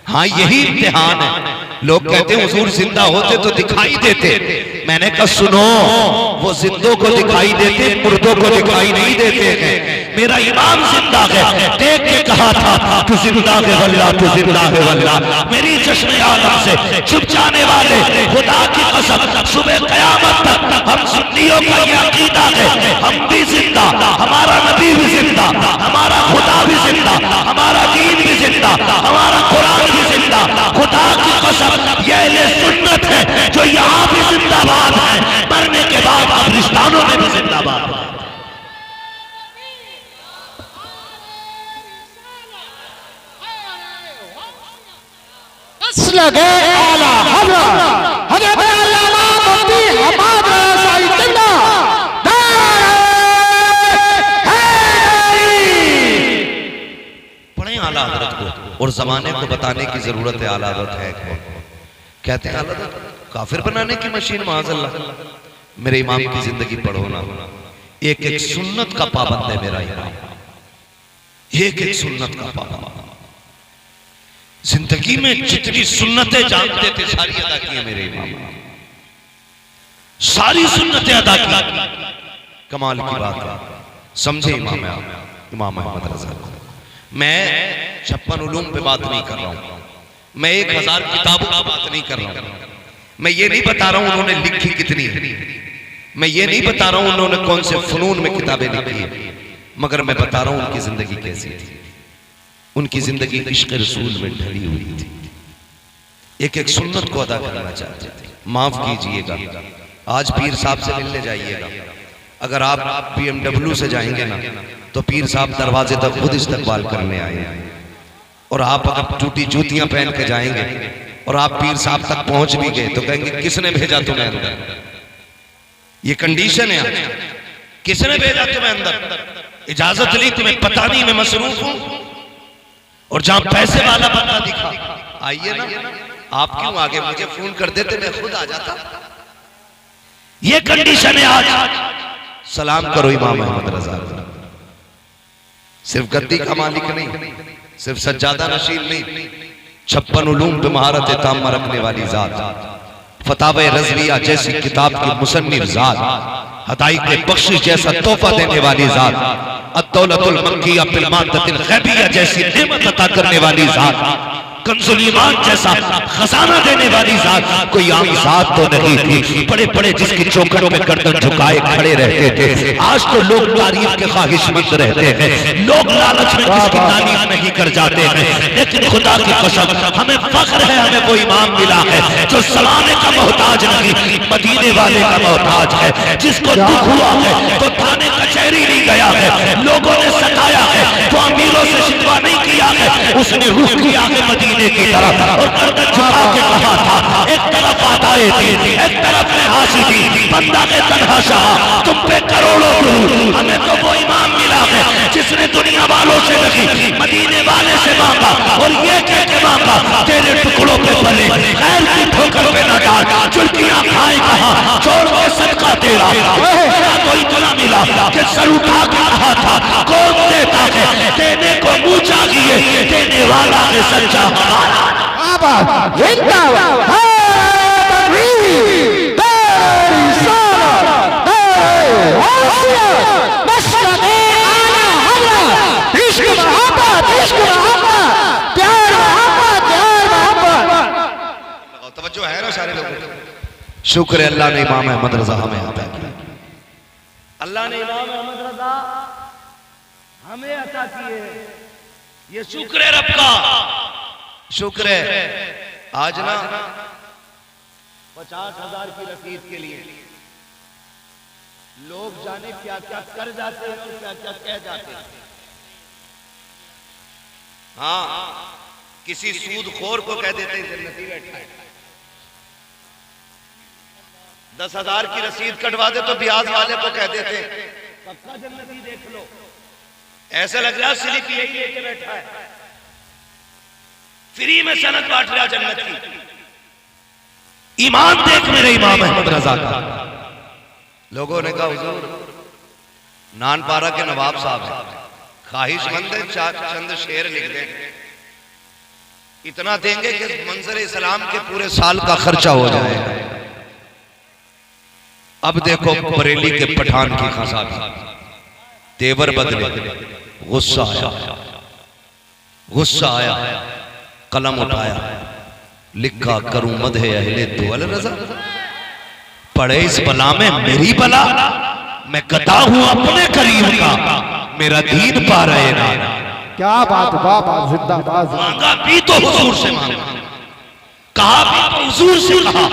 Speaker 1: हाँ यही इम्तिहान है। लोग कहते हैं हुजूर जिंदा होते तो दिखाई देते। मैंने कहा सुनो, वो जिंदों को दिखाई देते, मुर्दों को दिखाई नहीं देते हैं। मेरा इमाम जिंदा है, देख के कहा था तू जिंदा है वल्लाह, तू जिंदा है वल्लाह। मेरी चश्मे आलम से छुप जाने वाले खुदा की कसम, सुबह कयामत तक हम सुन्नियों का ये अकीदा है, हम भी जिंदा, हमारा नबी भी जिंदा, हमारा खुदा भी जिंदा, हमारा दीन भी जिंदा, हमारा कुरान भी जिंदा। खुदा की कसम ये सुन्नत है जो यहाँ भी जिंदाबाद है, मरने के बाद कब्रिस्तानों में भी जिंदाबाद है।
Speaker 2: लगे आला हज़रत हज़रत अल्लामा मुफ्ती हम्माद रज़ाई क़िबला
Speaker 1: पढ़े आला हज़रत को, और जमाने को बताने की जरूरत है आला हज़रत है कौन। कहते हैं आला हज़रत काफिर बनाने की मशीन, माज़अल्लाह। मेरे इमाम की जिंदगी पढ़ो ना, एक एक सुन्नत का पाबंद है मेरा इमाम, एक एक सुन्नत का पाबंद। जिंदगी में जितनी सुन्नतें जानते थे सारी अदा की है मेरे इमाम, सारी सुन्नतें अदा की। कमाल की बात है, समझे इमाम अहमद रज़ा। मैं 56 उलूम पे बात नहीं कर रहा हूं, मैं 1000 किताबों की बात नहीं कर रहा हूं, मैं ये नहीं बता रहा हूं उन्होंने लिखी कितनी है, मैं ये नहीं बता रहा हूं उन्होंने कौन से फनून में किताबें लिखी है, मगर मैं बता रहा हूं उनकी जिंदगी कैसी थी। उनकी जिंदगी इश्क रसूल में ढली हुई थी, एक एक सुन्नत को अदा करना चाहते थे। माफ कीजिएगा, आज पीर साहब से मिलने जाइएगा, अगर आप BMW से जाएंगे ना तो पीर साहब दरवाजे तक खुद इस्तकबाल करने आए, और आप अगर टूटी जूतियां पहन के जाएंगे और आप पीर साहब तक पहुंच भी गए तो कहेंगे किसने भेजा तुम्हें अंदर, ये कंडीशन है, किसने भेजा तुम्हें अंदर, इजाजत ली, तुम्हें पता नहीं मैं मसरूफ हूं। और जहां पैसे वाला बंदा दिखा आइए ना, आप क्यों आगे, मुझे फोन कर देते मैं खुद आ जाता। ये कंडीशन है आज। सलाम करो इमाम अहमद रज़ा, सिर्फ गद्दी का मालिक नहीं, सिर्फ सज्जादा नशीन नहीं, 56 उलूम पे महारत तामा रखने वाली जात, फतावे रज़विया जैसी किताब की मुसन्निफ जात, हदाई के बख्शिश जैसा तोहफा देने वाली जात, अद्दौलतुल मक्किया बिल मादतिल ग़ैबिया जैसी नेमत अता करने वाली जात, कंजुल ईमान जैसा खजाना देने वाली जात कोई आम जात तो नहीं थी। बड़े बड़े जिसकी चौखटों में गर्दन झुकाए खड़े रहते थे, आज तो लोग तारीफ के ख्वाहिशमंद रहते हैं, लोग लालच में किसकी तारीफ नहीं कर जाते हैं। लेकिन खुदा की कसम हमें फख्र है, हमें वो इमाम मिला है जो सलाने का मोहताज नहीं, मदीने वाले का मोहताज है, जिसको दुख हुआ है तो थाने कचहरी नहीं गया है, लोगों ने सताया है तो अमीरों से शिकवा नहीं किया है, उसने रुख किया है मदीने मदीने की तरफ और गर्दन झुका के कहा था, एक तरफ आदाए थी, एक तरफ में हासी थी, बंदा के तन्हा शाह तुम पे करोड़ों दुरूद। हमें तो वो इमाम मिला है जिसने दुनिया वालों से नहीं मदीने वाले से मांगा और ये कह के मांगा तेरे टुकड़ों पे पले खैर की ठोकर पे न डाल, चुल्कियां खाए कहा छोड़ के सदका तेरा। तो इतना मिला कि सर उठा के कहा था कौन देता है, देने को मुंह चाहिए, देने वाला है सच्चा हमारा। तवज्जो है ना सारे लोगों को। शुक्र है अल्लाह ने इमाम अहमद रजा हमें अता किया, अल्लाह ने इमाम अहमद रजा हमें अता किए। ये शुक्र है रब का, शुक्र है। आज ना 50,000 की रसीद के लिए लोग जाने क्या क्या कर जाते हैं और क्या क्या कह जाते हैं। हाँ, किसी सूदखोर को कह देते हैं जन्नती बैठा है, 10,000 की रसीद कटवा दे तो ब्याज वाले को कह देते पक्का जन्नती देख लो, ऐसा लग रहा है स्लिप यही लेके बैठा है, फ्री में सनद बांट रहा जन्नत की। ईमान देख मेरे इमाम अहमद रजा का। लोगों ने कहा हुजूर नानपारा के नवाब साहब है, ख्वाहिशमंद है, चंद शेर लिख दें, इतना देंगे कि मंजर इस्लाम के पूरे साल का खर्चा हो जाएगा। अब देखो बरेली के पठान की खसा तेवर बदले, गुस्सा आया, गुस्सा आया, कलम उठाया, लिखा करूं मदहे अहले दुअल रजा, पड़े इस बला में मेरी बला, मैं गदा हूं अपने करीम का, मेरा दीन पा रहे ना।
Speaker 2: क्या बात, बाबा जिंदाबाद।
Speaker 1: मांगा भी तो हुजूर से मांगा, कहा भी तो हुजूर से कहा।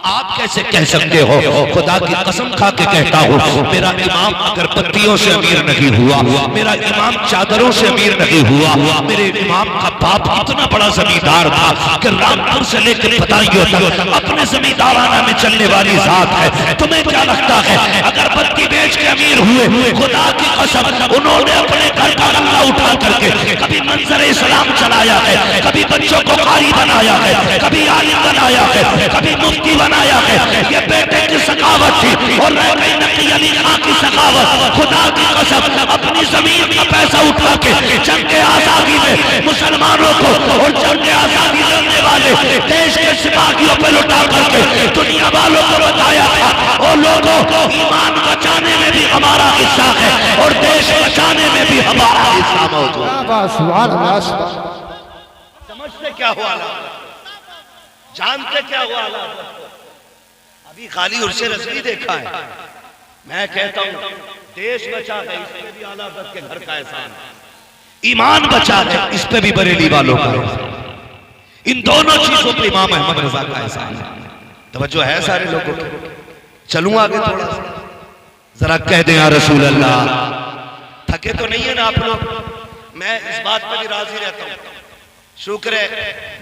Speaker 1: आप कैसे कह सकते हो, खुदा की कसम खा के कहता हूँ, मेरा इमाम अगर पत्तियों से अमीर नहीं हुआ, मेरा इमाम चादरों से अमीर नहीं हुआ, मेरे इमाम का बाप इतना बड़ा जमींदार था कि रामपुर से लेकर बदायूं तक अपने जमींदाराना में चलने वाली जात है। तुम्हें क्या लगता है अगर पत्ती बेच के अमीर हुए, खुदा की कसम उन्होंने अपने घर का गल्ला उठा करके कभी मंजर इस्लाम चलाया है, कभी बच्चों को कारी बनाया है, कभी आलिम बनाया है, कभी मुफ्ती बनाया है। ये बेटे की सखावत थी और नकी अली खां की सखावत। खुदा की कसम अपनी जमीन का पैसा उठा के जंग आजादी में मुसलमानों को और जंग आजादी लड़ने वाले देश के सिपाहियों पर लुटा करके दुनिया वालों को बताया था, और लोगों ईमान बचाने में भी हमारा हिस्सा है और देश बचाने में भी हमारा हिस्सा मौजूद। समझते क्या हुआ, जानते क्या हुआ? अभी खाली उर्से रस्मी देखा है। मैं कहता हूं देश बचा है, इसमें भी आला हज़रत के घर का एहसान, ईमान बचा है, इस पे भी बरेली वालों का, इन दोनों चीजों पे इमाम अहमद रजा का एहसान है। तवज्जो है सारे लोगों की। चलूं आगे थोड़ा सा, जरा कह दें या रसूल अल्लाह। थके तो नहीं है ना आप लोग? मैं इस बात पर भी राजी रहता हूं। शुक्र है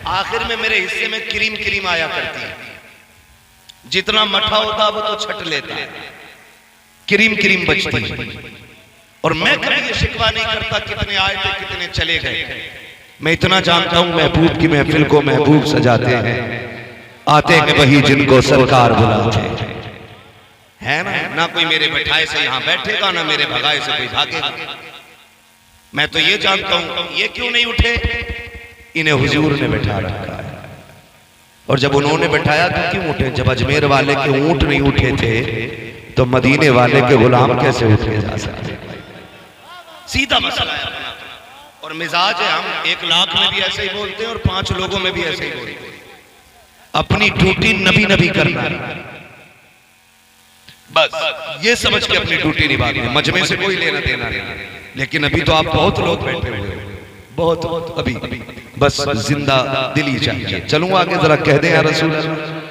Speaker 1: आखिर में मेरे हिस्से में क्रीम क्रीम आया करती है, जितना मठा होता वो तो छट लेता है, क्रीम क्रीम बचती है। और मैं कभी ये शिकवा नहीं करता कितने आए थे कितने चले गए। मैं इतना जानता हूं महबूब की महफिल को महबूब सजाते हैं, आते हैं वही जिनको सरकार बुलाते है ना कोई मेरे बैठाए से यहाँ बैठेगा, ना मेरे भगाए से कोई भागेगा। मैं तो ये जानता हूं ये क्यों नहीं उठे, इन्हें हुजूर ने बैठा रखा है। और जब उन्होंने बैठाया तो क्यों उठे? जब अजमेर वाले के ऊंट नहीं उठे थे तो मदीने वाले के गुलाम कैसे उठे जा सकते? सीधा मसला है अपना। और मिजाज है, हम 1 लाख में भी ऐसे ही बोलते हैं और 5 लोगों में भी ऐसे ही बोलते हैं। अपनी ड्यूटी नबी नबी करना, बस ये समझ के अपनी ड्यूटी निभानी है, मजमे से कोई लेना देना नहीं। लेकिन अभी तो आप बहुत लोग बैठे हुए हैं, बहुत अभी बस जिंदा दिली चाहिए। चलूं आगे, जरा कह दें या रसूल अल्लाह।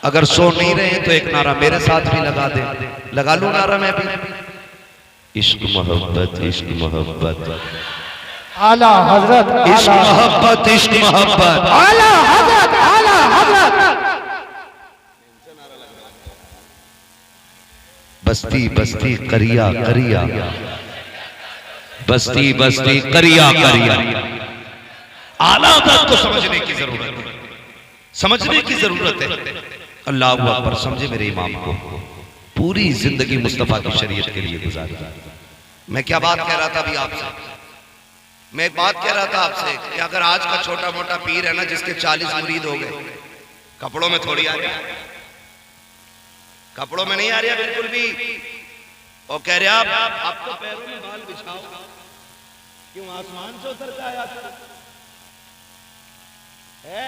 Speaker 1: अगर सो नहीं रहे तो एक नारा मेरे साथ भी लगा दे, लगा लूं नारा मैं भी। इश्क मोहब्बत, इश्क मोहब्बत,
Speaker 2: आला हजरत,
Speaker 1: इश्क मोहब्बत, इश्क मोहब्बत,
Speaker 2: आला हजरत, आला हजरत।
Speaker 1: बस्ती बस्ती करिया करिया, बस्ती बस्ती करिया करिया। आला हज़रत को समझने की जरूरत है, समझने की जरूरत है। अल्लाह अकबर, समझे मेरे इमाम को, पूरी जिंदगी मुस्तफा की शरीयत के लिए गुजारी। मैं क्या बात कह रहा था अभी आपसे, मैं एक बात कह रहा था आपसे कि अगर आज का छोटा मोटा पीर है ना, जिसके 40 मुरीद हो गए, कपड़ों में थोड़ी आ रहा, कपड़ों में नहीं आ रहा बिल्कुल भी, और कह रहे आप तो पैरों में बाल बिछाओ, क्यों आसमान से उतर के आया है?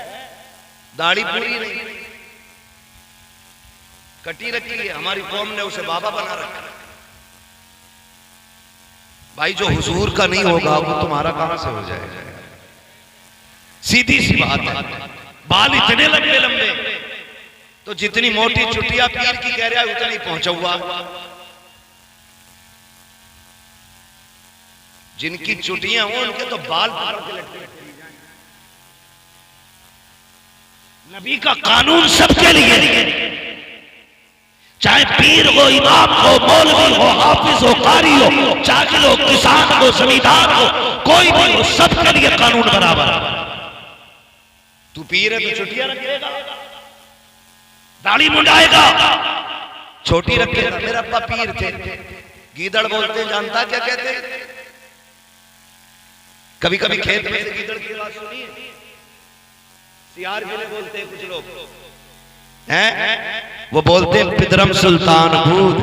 Speaker 1: दाढ़ी पूरी नहीं, कटी रखी है, हमारी कौम ने उसे बाबा बना रखा है। भाई जो हुजूर का नहीं होगा वो तुम्हारा कहां से हो जाएगा? सीधी सी बात है। बाल इतने लंबे लंबे, तो जितनी मोटी चुटिया पीर की कह रहा है उतनी पहुंचा हुआ। जिनकी चुटियां हो उनके तो बाल पकड़ के लटके। नबी का कानून सबके लिए, चाहे पीर हो, इमाम हो, मौलवी हो, हाफिज हो, कारी हो, जाहिल हो, किसान हो, जमींदार हो, कोई भी हो, सबके लिए कानून बराबर। तू पीर है तो चुटियां रखेगा, दाढ़ी मुंडाएगा, छोटी रखेगा। मेरा अब्बा पीर थे, गीदड़ बोलते, जानता क्या कहते? कभी कभी खेत में से गीदड़ की आवाज सुनिए, सियार गिले बोलते हैं कुछ लोग हैं, वो बोलते पिदरम सुल्तान भूत,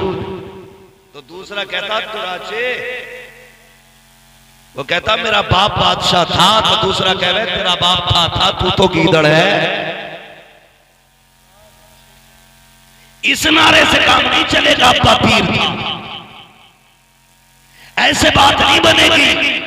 Speaker 1: तो दूसरा कहता तुराचे, वो कहता मेरा बाप बादशाह था, तो दूसरा कह रहे तेरा बाप था तू तो गीदड़ है। इस नारे से काम नहीं चलेगा। अब्बा पीर था, ऐसे बात नहीं बनेगी।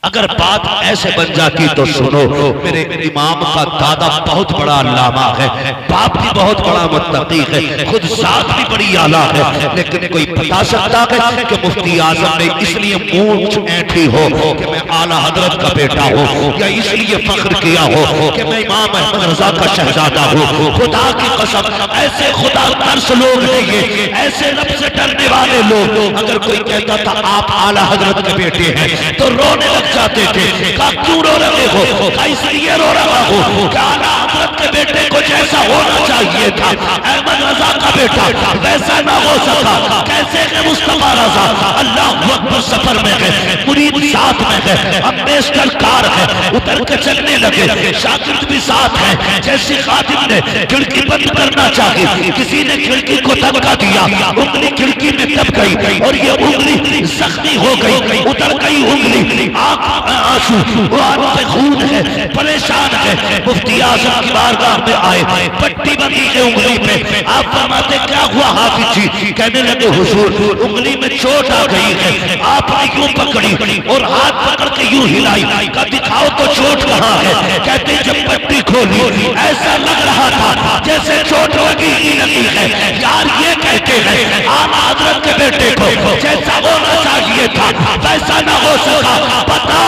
Speaker 1: अगर बात ऐसे बन जाती तो सुनो, मेरे इमाम का दादा बहुत बड़ा अल्लामा है, बाप भी बहुत बड़ा मुत्तकी है, खुद साथ भी बड़ी आला है, लेकिन कोई बता सकता है कि मुफ्ती आजम ने इसलिए मूंछ ऐंठी हो कि मैं आला हजरत का बेटा हूँ, या इसलिए फख्र किया हो कि मैं इमाम अहमद रजा का शहजादा हूँ? खुदा की कसम, ऐसे खुदा तरस लोग हैं ये, ऐसे रब से डरने वाले लोग। अगर कोई कहता था आप आला हजरत के बेटे हैं तो रोने लग जाते थे। का क्यों रो रहे हो? का इसलिए रो रहा हो कि आला हजरत के बेटे को जैसा होना चाहिए था अहमद रजा का बेटा वैसा ना हो सका। कैसे है मुस्तफा रजा? अल्लाह अकबर, सफर में है, मुरीद साथ में है, अम्बेसडर कार है, उतर के चलने लगे, शागिर्द भी साथ है। जैसे खादिम ने खिड़की बंद करना चाहिए, किसी ने खिड़की को धक्का दिया, उंगली खिड़की में दब गई और ये उंगली जख्मी हो गई, उतर गई उंगली, आंसू पे खून है, परेशान है। मुफ्ती आजम की बारगाह में आए, पट्टी बंधी है उंगली पे। आप फरमाते क्या हुआ हाफिज जी? कहने लगे हुजूर उंगली में चोट आ गई है। आपने यूं पकड़ी और हाथ पकड़ के यूं हिलाई, का दिखाओ तो चोट कहाँ है? कहते जब पट्टी खोली ऐसा लग रहा था जैसे चोट लगी ही लगी है। यार ये कहते हैं आला हजरत के बेटे को जैसा होना चाहिए था वैसा ना हो सका। पता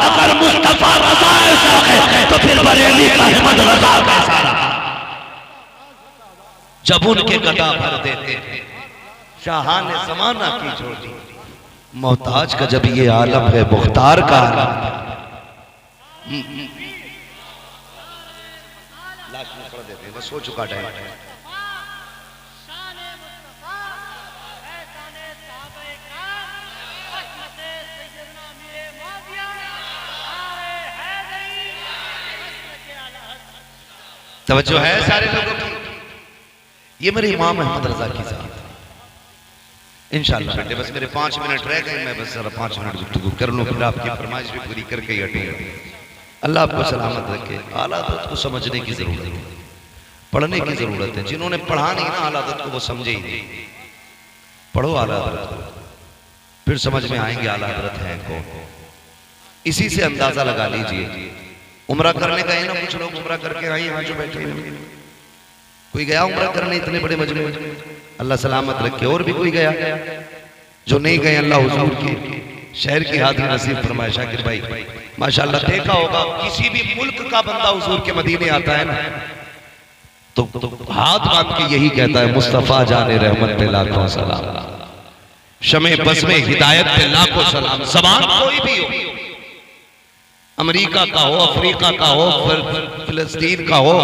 Speaker 1: अगर मुस्तफा रजा ऐसा है तो फिर बरेली का अहमद रजा कैसा रहा? जब उनके गदा भर देते थे शाह ने जमाना की छोड़ी, मोहताज का जब ये आलम है, मुख्तार का आलम है। लास्ट में छोड़ देते हैं, बस हो चुका टाइम। तवज्जो है सारे लोगों की? ये मेरे इमाम अहमद रजा की ज़ात। इंशाअल्लाह बेटे बस मेरे 5 मिनट रह गए, मैं बस जरा 5 मिनट गुफ्तगू कर लूँ, फिर आपकी फरमाइश भी पूरी करके ही हटूंगा। अल्लाह आपको सलामत रखे। आला हज़रत को समझने की जरूरत है, पढ़ने की जरूरत है। जिन्होंने पढ़ा नहीं ना आला हज़रत को वो समझे ही नहीं। पढ़ो आला हज़रत को, फिर समझ में आएंगे आला हज़रत हैं कौन। इसी से अंदाजा लगा लीजिए। उम्रा करने गए ना कुछ लोग, उम्रा करके आए यहाँ जो बैठे हुए, कोई गया उम्रा करने इतने बड़े मजमे में? अल्लाह सलामत रखे। और भी कोई गया? जो नहीं गए अल्लाह हुजूर की शहर की हाजिरी नसीब फरमाए शाकिर भाई। माशाल्लाह देखा होगा किसी भी मुल्क का बंदा हुजूर के मदीने आता है ना तो हाथ बांध के यही कहता है मुस्तफा जाने रहमत पे लाखों सलाम, शमे बस में हिदायत पे लाखों सलाम। जबान कोई भी हो, अमेरिका का हो, अफ्रीका का हो, फिलिस्तीन का हो,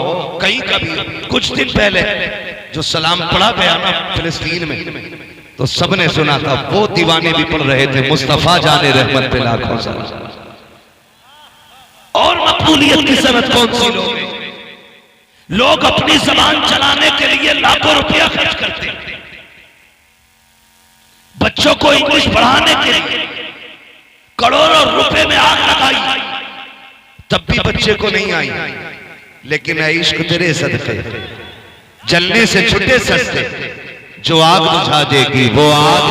Speaker 1: कहीं का भी। कुछ दिन पहले जो सलाम पढ़ा गया ना फिलिस्तीन में तो सबने सुना था, वो दीवाने भी पढ़ रहे थे मुस्तफा जाने रहमत पे लाखों सलाम। और मकबूलियत की सनत कौन सी लोग अपनी जबान चलाने के लिए लाखों रुपया खर्च करते हैं, बच्चों को इंग्लिश पढ़ाने के लिए करोड़ों रुपए में आग लगाई, तब भी बच्चे को नहीं आई। लेकिन ऐ इश्क तेरे सदके जलने से छुटे सस्ते, जो आग बुझा देगी वो आग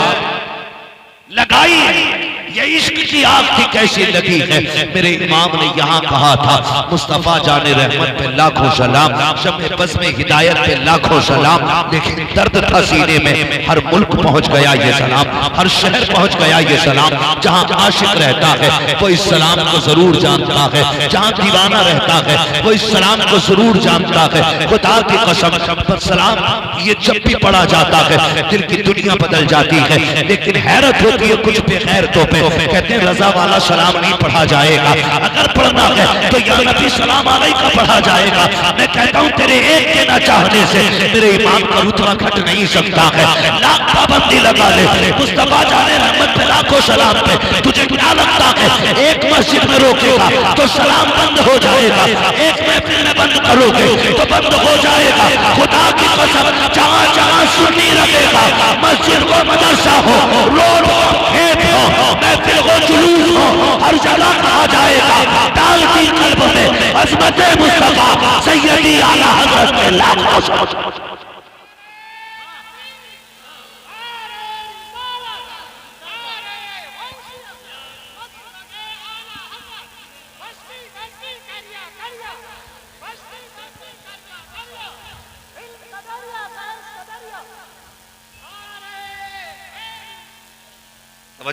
Speaker 1: लगाई। ये इश्क की आग थी कैसी लगी है। मेरे इमाम ने यहाँ कहा था मुस्तफा जाने रहमत पे लाखों सलाम, शम्मे बस में हिदायत पे लाखों सलाम। लेकिन दर्द था सीने में, हर मुल्क पहुंच गया ये सलाम, हर शहर पहुंच गया ये सलाम। जहाँ आशिक रहता है वो इस सलाम को जरूर जानता है, जहाँ दीवाना रहता है वो इस सलाम को जरूर जानता है। खुदा की कसम पर सलाम ये जब भी पढ़ा जाता है दिल की दुनिया बदल जाती है। लेकिन हैरत होती है कुछ बेगैरतों पे, कहते हैं रजा वाला सलाम नहीं पढ़ा जाएगा, अगर पढ़ना है तो या नबी सलाम अलैका पढ़ा जाएगा। मैं कहता हूं तेरे एक के ना चाहने से मेरे इमाम का रुतबा घट नहीं सकता है। लाख पाबंदी लगा ले, मुस्तफा जाने रहमत पे लाखों सलाम पे। तुझे क्या लगता है एक मस्जिद में रोकेगा तो सलाम बंद हो जाएगा, एक महफिल में बंद करोगे तो बंद हो जाएगा। खुदा की कसम जहां जहां सुन्नी रहेगा, मस्जिद हो मदरसा हो, रोड हो खेत हो, महफिल हो जुलूस हो, हर जगह कहा जाएगा डाल दी कल्ब में अज़मत मुस्तफा सैयदी आला हज़रत के लाखों।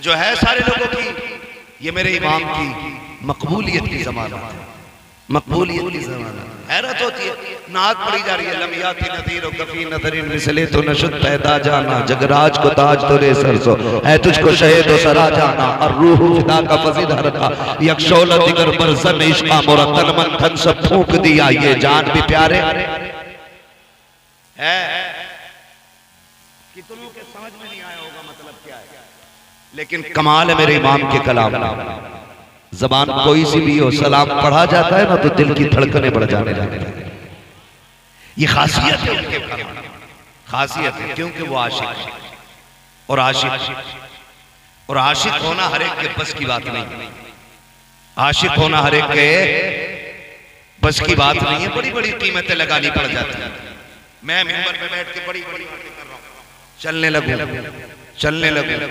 Speaker 1: जो है सारे लोगों की, ये मेरे इमाम की मकबूलियत की ज़मानत है, मकबूलियत की ज़मानत। हैरत होती है नात पढ़ी जा रही है लम्याती नज़ीर और गफी नज़रिन मिसले तो नशुद पैदा जाना, जगराज को ताज तो रे सरसो है तुझको शहीद सरा जाना, और रूह फिदा का फजीद हरका यकशोल दिगर बरसन इश्क़ा मोरा तन मन धन सब फूंक दिया, ये जान भी प्यारे है। कितनों के समझ में नहीं आया होगा मतलब क्या है, लेकिन कमाल है मेरे इमाम के कलाम। जबान कोई सी भी हो, सलाम पढ़ा जाता है ना तो दिल की धड़कनें बढ़ जाने लगती हैं। ये खासियत है उनके कलाम, खासियत है क्योंकि वो आशिक और आशिक होना हर एक के बस की बात नहीं, आशिक होना हर एक के बस की बात नहीं है। बड़ी बड़ी कीमतें लगानी पड़ जाती है। मैं मिंबर पे बैठ के बड़ी बड़ी बातें कर रहा हूं, चलने लगूं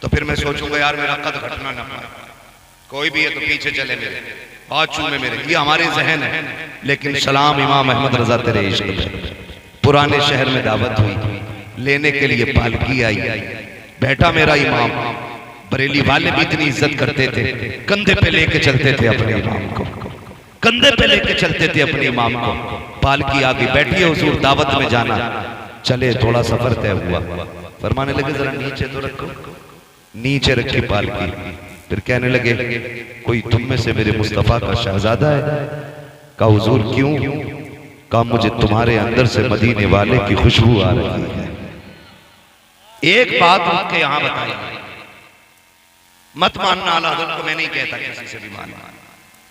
Speaker 1: तो फिर मैं सोचूंगा यार मेरा कद घटना ना पाए, कोई भी है तो पीछे चले मेरे, हाथ चूमे मेरे, ये हमारे जहन है। लेकिन सलाम इमाम अहमद रजा तेरे इश्क पे। पुराने शहर में दावत हुई, लेने के लिए पालकी आई, बैठा मेरा इमाम। बरेली वाले भी इतनी इज्जत करते थे, कंधे पे लेके चलते थे अपने इमाम को, कंधे पे लेके चलते थे अपने इमाम को। पालकी आगे बैठी है, हुजूर दावत में जाना, चले थोड़ा सफर तय हुआ, फरमाने लगे जरा नीचे तो रखो, नीचे रखी पालकी। फिर कहने लगे कोई तुम में से मेरे मुस्तफा का शहजादा है? कहा हुजूर क्यों? कहा मुझे तुम्हारे अंदर से मदीने वाले की खुशबू आ रही है। एक बात आपके यहां बताई, मत मानना आला हज़रत को, मैं नहीं कहता किसी से भी मानना,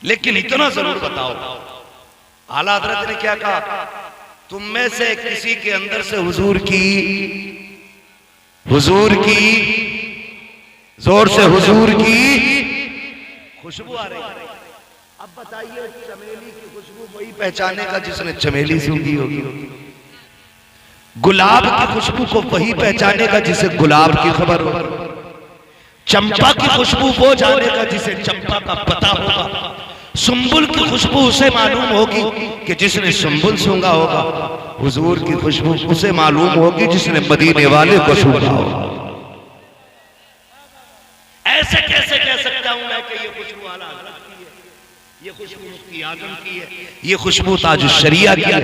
Speaker 1: लेकिन इतना जरूर बताओ आला हज़रत ने क्या कहा, तुम में से किसी के अंदर से हुजूर की जोर से हुजूर की खुशबू आ रही है। अब बताइए चमेली की खुशबू वही पहचानेगा जिसने चमेली सूंघी होगी, गुलाब की खुशबू को वही पहचानेगा जिसे गुलाब की खबर हो, चंपा की खुशबू वो जानेगा जिसे चंपा का पता होगा, सुंबुल की खुशबू उसे मालूम होगी कि जिसने सुंबुल सूंघा होगा, हुजूर की खुशबू उसे मालूम होगी जिसने मदीने वाले को सूंघा होगा। ऐसे आजम की है, ये खुशबू ताज शरिया की है,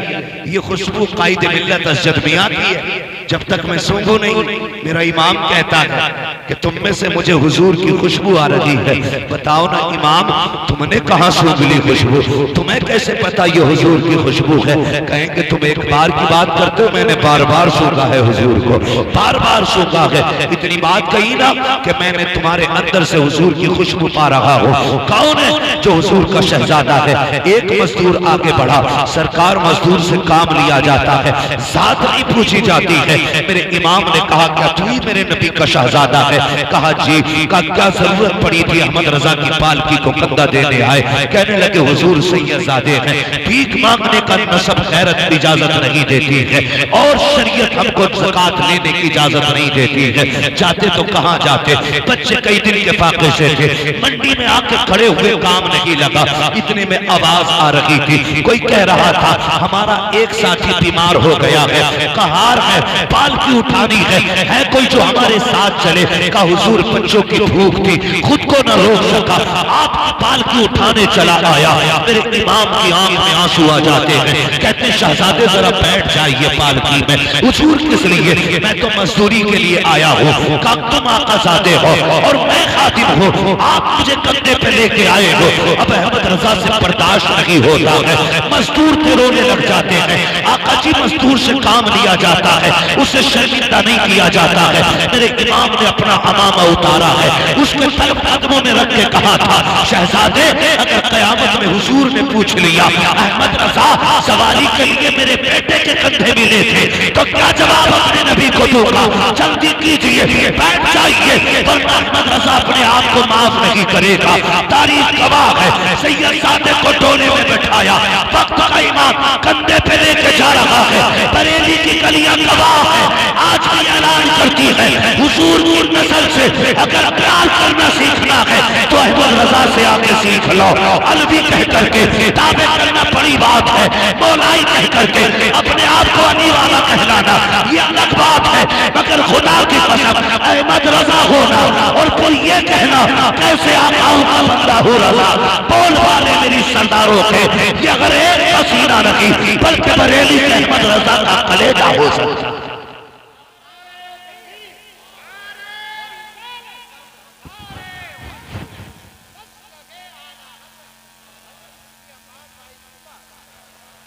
Speaker 1: ये खुशबू कायद मिल्लत असजद मियां की है। जब तक मैं सूंघू नहीं, मेरा इमाम कहता है कि तुम में से मुझे हुजूर की खुशबू आ रही है। बताओ ना इमाम, तुमने कहाँ सूंघ ली खुशबू? तुम्हें कैसे पता ये हुजूर की खुशबू है? कहेंगे तुम एक बार की बात करते हो, मैंने बार बार सूंघा है हुजूर को, बार बार सूंघा है। इतनी बात कही ना कि मैंने तुम्हारे अंदर से हुजूर की खुशबू पा रहा हूँ। कौन है जो हुजूर का शहजादा है? एक मजदूर आगे बढ़ा, सरकार मजदूर से काम लिया जाता है, जात नहीं पूछी जाती है। मेरे इमाम ने कहा क्या तू ही मेरे नबी का शहजादा है? कहा जी। का क्या जरूरत पड़ी थी अहमद रजा की पालकी को कंधा देने आए? कहने लगे हुजूर सैयदजादे हैं, भीख मांगने का नसब खैरत इजाजत नहीं देती है और शरीयत हमको ज़कात लेने की इजाजत नहीं देती है। जाते तो कहाँ जाते? बच्चे कई दिन के फाके से थे, मंडी में आके खड़े हुए, काम नहीं लगा। इतने में आवाज आ रही थी, कोई कह रहा था हमारा एक साथी बीमार हो गया है, कहार है, पालकी उठानी है कोई जो हमारे साथ चले? का हुजूर बच्चों की भूख थी, खुद को न रोक सका, आपकी पालकी उठाने चला आया। मेरे इमाम की आंख में आंसू आ जाते हैं, कहते शहजादे जरा बैठ जाइए पालकी में। हुजूर किस लिए? मैं तो मजदूरी के लिए आया हूँ। का तुम आकाज़ादे हो और मैं खादिम हूँ, आप मुझे कंधे पे लेके आए हो। अब अहमद रजा से बर्दाश्त नहीं होता है, मजदूर तो रोने लग जाते हैं। आका जी मजदूर से काम लिया जाता है, उसे शर्मिंदा नहीं किया जाता है। मेरे इमाम ने अपना अमामा उतारा है, उसके तलब कदमों में रख के कहा था शहजादे अगर कयामत में हुजूर ने पूछ लिया अहमद रजा सवारी के लिए मेरे बेटे के कंधे मिले थे तो क्या जवाब अपने नबी को दूंगा? जल्दी कीजिए, बैठ जाइए, वरना अहमद रजा अपने आप को माफ नहीं करेगा। तारीख गवाह है, सैयदजादे को डोले में बैठाया, वक्त का इमाम कंधे पे लेके जा रहा है। बरेली की गलियां गवाह है, आज भी ऐलान करती है हुजूर की नस्ल से अगर प्यार करना सीखना है तो अहमद रजा से आके सीख लो। अलवी कह करके दावे करना बड़ी बात है, मौलाई कह करके अपने आप को अली वाला कहलाना ये अलग बात है, मगर खुदा की कसम अहमद रजा होना और कोई ये कहना कैसे आकाओं का बंदा हो रजा। बोल वाले मेरी सरदारों के ये अगर एक पसीना नहीं बल्कि बरेली के अहमद रजा का कलेजा हो सकता।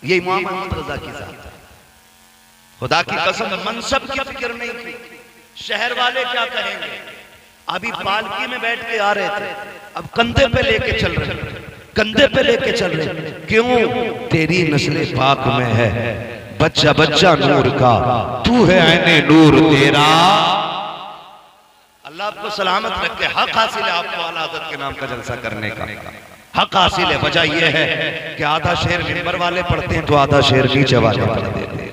Speaker 1: ये इमाम अहमद रजा की जात है। खुदा की कसम मनसब की फिक्र नहीं थी, शहर वाले क्या कहेंगे। अभी पालकी में बैठ के आ रहे थे, अब कंधे पे लेके चल रहे, कंधे पे लेके चल रहे। क्यों? तेरी नस्ल पाक में है बच्चा बच्चा नूर का, तू है ऐने नूर तेरा। अल्लाह आपको सलामत रखे। हक हासिल है आपको आला हज़रत के नाम का जलसा करने का, हक हासिल है। वजह यह है कि आधा शेर मिंबर वाले पढ़ते हैं तो आधा शेर नीचे वाले पढ़ते हैं।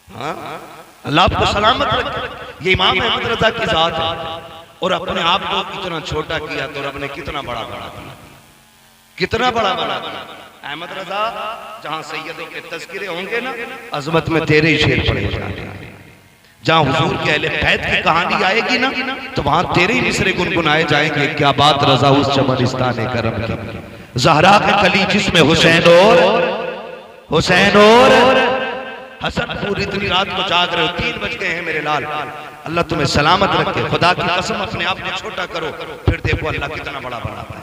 Speaker 1: हाँ? अल्लाह आपको सलामत रखे। ये इमाम अहमद रजा की जात है और अपने आप को इतना छोटा किया तो रब ने कितना बड़ा बड़ा किया, कितना बड़ा बड़ा किया। अहमद रजा जहां सैयदों के तज़किरे होंगे ना, अजमत में तेरे ही शेर पढ़े जाएंगे। जहां हुजूर के अहले बैत की कहानी आएगी ना तो वहां तेरे ही मिसरे गुनगुनाए जाएंगे। क्या बात रजा उस चमनिस्तान करम की, ज़हरा के कली जिसमें हुसैन और हसन। पूरी इतनी रात को जाग रहे हो, 3 बज गए हैं मेरे लाल। अल्लाह तुम्हें सलामत रखे। खुदा की कसम अपने आप को छोटा करो, फिर देखो अल्लाह कितना बड़ा बड़ा है।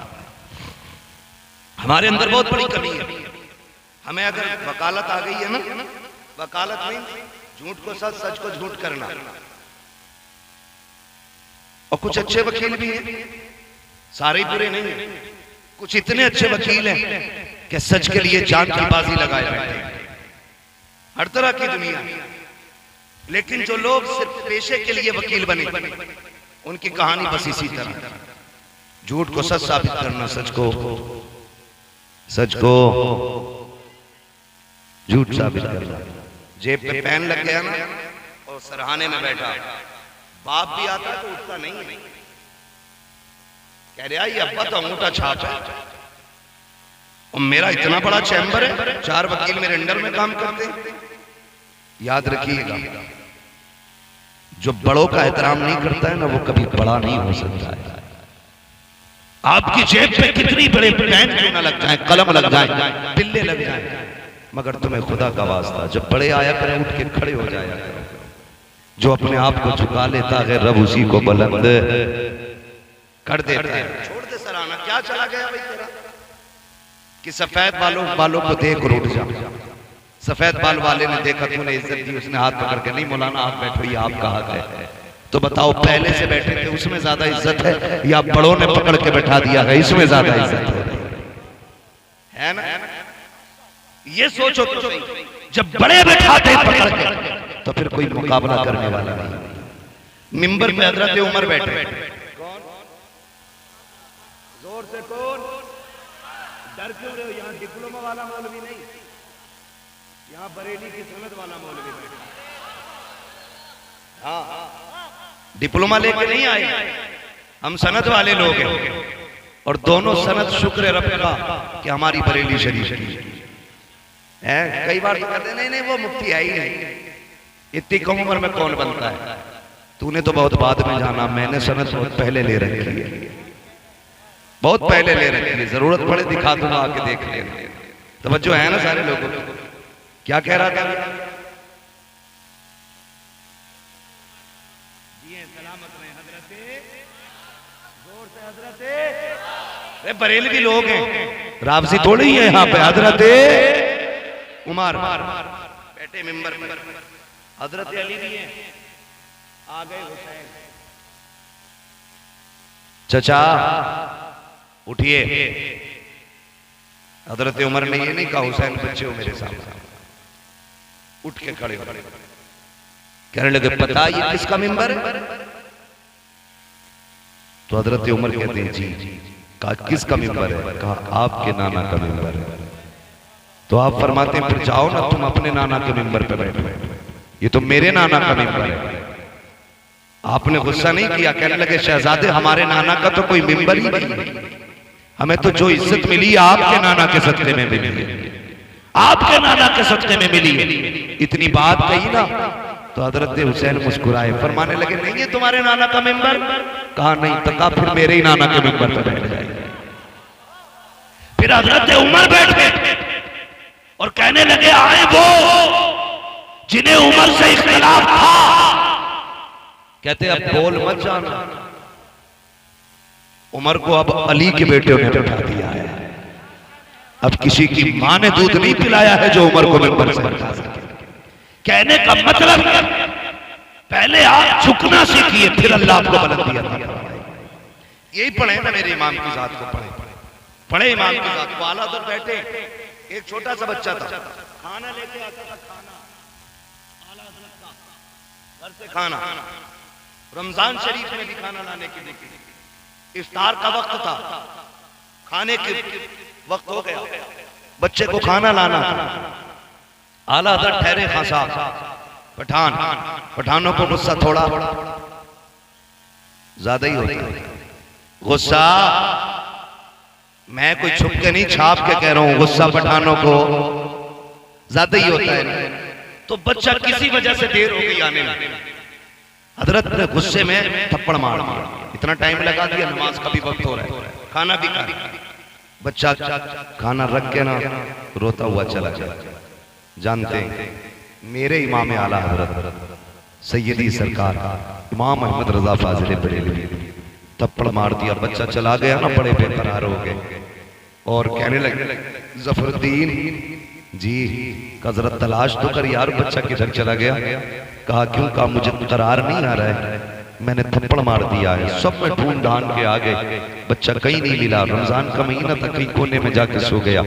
Speaker 1: हमारे अंदर बहुत बड़ी कमी है। हमें अगर वकालत आ गई है ना, वकालत नहीं, झूठ को सच, सच को झूठ करना। और कुछ अच्छे वकील भी हैं, सारे ही बुरे नहीं हैं। कुछ इतने अच्छे वकील हैं कि सच के लिए जान की बाजी लगाए बैठे हैं। हर तरह की दुनिया, लेकिन जो लोग सिर्फ पेशे के लिए वकील बने उनकी कहानी बस इसी तरह, झूठ को सच साबित करना, सच को झूठ साबित करना। जेब पे पेन लग गया ना और सरहाने में बैठा, बाप भी आता तो उठता नहीं, कह रहा ये अब्बा तो अंगूठा छाप है और मेरा इतना बड़ा चैम्बर है, 4 वकील मेरे अंडर में काम करते हैं। याद रखिएगा, जो बड़ों का एहतराम नहीं करता है ना वो कभी बड़ा नहीं हो सकता है। आपकी जेब पे कितनी बड़े पेन क्यों ना लग जाए, कलम लग जाए, बिल्ले लग जाए, मगर तुम्हें खुदा का वास्ता जब बड़े आया करें उठ के खड़े हो जाया करो। जो अपने आप को झुका लेता है रब उसी को बुलंद कर देता है। छोड़ दे सराहना, क्या चला गया भाई तेरा कि सफेद बालों को देख और उठ जा। सफेद बाल वाले ने देखा तूने इज्जत दी, उसने हाथ पकड़ के, नहीं मौलाना आप बैठो, ये आपका हक है। तो बताओ पहले से बैठे थे उसमें ज्यादा इज्जत है या बड़ों ने पकड़ के बैठा दिया है इसमें ज्यादा इज्जत है ना? ये सोचो तो सही, जब बड़े बैठाते पकड़ के तो फिर कोई मुकाबला करने वाला नहीं। मिंबर पे हजरत उमर बैठे, कौन जोर से कौन, डर क्यों रहे हो? यहाँ डिप्लोमा वाला मौलवी नहीं, यहाँ बरेली की सनद वाला मौलवी बैठा। हाँ, डिप्लोमा लेके नहीं आए, हम सनद वाले लोग हैं और दोनों सनद शुक्र रब का कि हमारी बरेली शरीफ की है। कई बार तो कहते नहीं वो मुफ्ती है ही नहीं, इतनी कम उम्र में कौन बनता है? तूने तो बहुत बाद में जाना, मैंने सनद बहुत पहले ले रखी है, बहुत पहले ले रखी है, जरूरत पड़े दिखा दूंगा, आके देख लेना। तवज्जो है ना सारे लोगों को? क्या कह रहा था? बरेलवी लोग हैं, राबसी थोड़ी है यहाँ पे। हजरत उमर बैठे मिंबर में, हजरत अली भी हैं, आ गए हुसैन, चचा उठिए। हजरत उमर ने ये नहीं कहा हुसैन बच्चे हो मेरे सामने, उठ के खड़े हो, कहने लगे पता ये किसका मिंबर है? तो हजरत उमर कहते हैं जी। कहा किसका मिंबर है? कहा आपके नाना का मिंबर है। तो आप फरमाते हैं फिर जाओ ना तुम अपने नाना के मिंबर पे बैठो, ये तो मेरे नाना का मिंबर है। आपने गुस्सा नहीं किया, कहने लगे शहजादे हमारे नाना का तो कोई मिंबर ही नहीं, हमें तो जो इज्जत मिली आपके नाना के सदके में मिली, आपके नाना के सदके में मिली। इतनी बात कही ना तो हजरत हुसैन मुस्कुराए, फरमाने लगे नहीं ये तुम्हारे नाना का मिंबर? कहा नहीं। तो कहा फिर मेरे ही नाना के मिंबर पर बैठ जाए। फिर हजरत उमर बैठे और कहने लगे आए वो जिन्हें उमर से इख्तिलाफ था। कहते अब बोल मत जाना, उमर को अब अली के बेटे ने बैठा दिया है। अब किसी की मां ने दूध नहीं पिलाया है जो उमर को मिंबर से बैठा सके। कहने का मतलब पहले आप झुकना सीखिए फिर अल्लाह आपको बुलंदी अता फरमाएगा। यही पढ़े ना मेरे इमाम की जात को, पढ़े इमाम की जात को। आला उधर बैठे एक छोटा सा बच्चा था, खाना लेके आता था, खाना आला हज़रत का घर से खाना, रमजान शरीफ में भी खाना लाने के लिए इफ्तार का वक्त था, खाने के वक्त हो गया, बच्चे को खाना लाना। आला हज़रत ठहरे खां साहब पठानों को गुस्सा थोड़ा ज्यादा ही होता है। गुस्सा मैं कोई छुप के नहीं छाप के कह रहा हूं, गुस्सा पठानों को ज्यादा ही होता है। तो बच्चा किसी वजह से देर हो गई आने में, हजरत ने गुस्से में थप्पड़ मार दिया, इतना टाइम लगा दिया, नमाज का भी वक्त हो रहा है, खाना भी खा, बच्चा खाना रख के ना रोता हुआ चला गया। जानते हैं मेरे इमाम आला हजरत सैयदी सरकार इमाम अहमद रजा फाजिल बरेलवी थप्पड़ मार दिया, बच्चा चला गया ना, बड़े बेकरार हो गए और कहने लगे जफरुद्दीन जी हजरत तलाश तो कर यार, बच्चा किधर चला गया? कहा क्यों? कहा मुझे करार नहीं आ रहा है, मैंने थप्पड़ मार दिया है, सब में ढूंढ ढांड के आ गए, बच्चा कहीं नहीं मिला, रमजान का महीना था, कहीं कोने में जाके सो गया।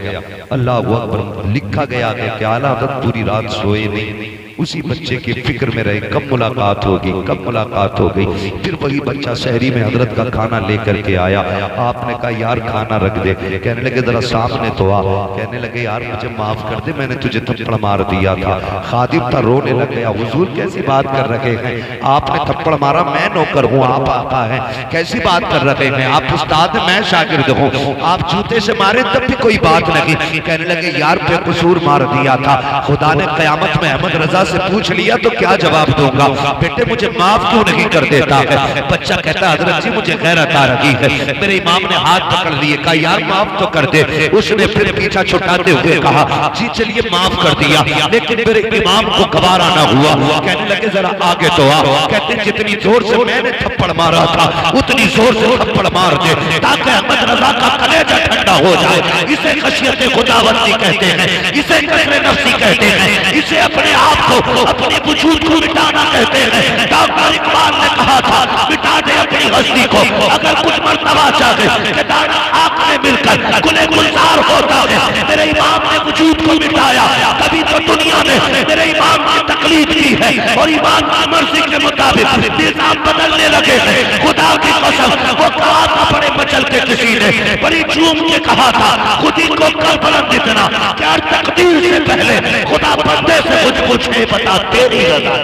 Speaker 1: अल्लाह अकबर, लिखा गया कि आला हज़रत पूरी रात सोए नहीं, उसी बच्चे की फिक्र में रहे कब मुलाकात होगी, कब मुलाकात हो गई। फिर वही बच्चा शहरी में हजरत का खाना लेकर के आया, आपने कहा यार खाना रख दे, कहने लगे जरा सामने तो आ, कहने लगे यार मुझे माफ कर दे, मैंने तुझे थप्पड़ मार दिया था। खादिम था, रोने लग गया, हुजूर कैसी बात कर रहे हैं, आपने थप्पड़ मारा, मैं नौकर हूँ, आप आका है, कैसी बात कर रहे हैं, आप उस्ताद मैं शागिर्द हूँ, आप जूते से मारे तब भी कोई बात नहीं। कहने लगे यार बेकसूर मार दिया था, खुदा ने कयामत में अहमद रजा से पूछ लिया तो क्या जवाब दूंगा, बेटे मुझे माफ क्यों नहीं कर देता है। बच्चा कहता हजरत जी मुझे गैरत आ रही है। मेरे इमाम ने हाथ पकड़ लिए, कहा यार माफ तो कर दे। उसने फिर पीछा छुटाते हुए कहा जी चलिए माफ कर दिया, लेकिन मेरे इमाम को गवारा ना हुआ। कहने लगे जरा आगे तो आ। कहते जितनी जोर से मैंने थप्पड़ मारा था उतनी जोर से थप्पड़ मार दे ताकि अहमद रजा का कलेजा ठंडा हो जाए। इसे खशियत खुदावंदी कहते हैं, इसे कस्र नफ्सी कहते हैं, इसे अपने आप को अपने वजूद को मिटाना कहते हैं। डॉक्टर इकबाल ने कहा था मिटा दे अपनी हस्ती को, अगर कुछ मर्तबा चाहे कि दाना आंख में मिलकर गुले गुलजार होता है। मेरे इमाम ने वजूद को मिटाया, कभी तो दुनिया में मेरे इमाम की तकलीफ की है और इमाम की मर्जी के मुताबिक निजाम बदलने लगे हैं। खुदा की कसम वो कहा था बड़े मचल के किसी ने बड़ी चूम के कहा था खुदी को कर बुलंद इतना क्या तकदीर से पहले खुदा बंदे से कुछ पूछे बता तेरी रजा।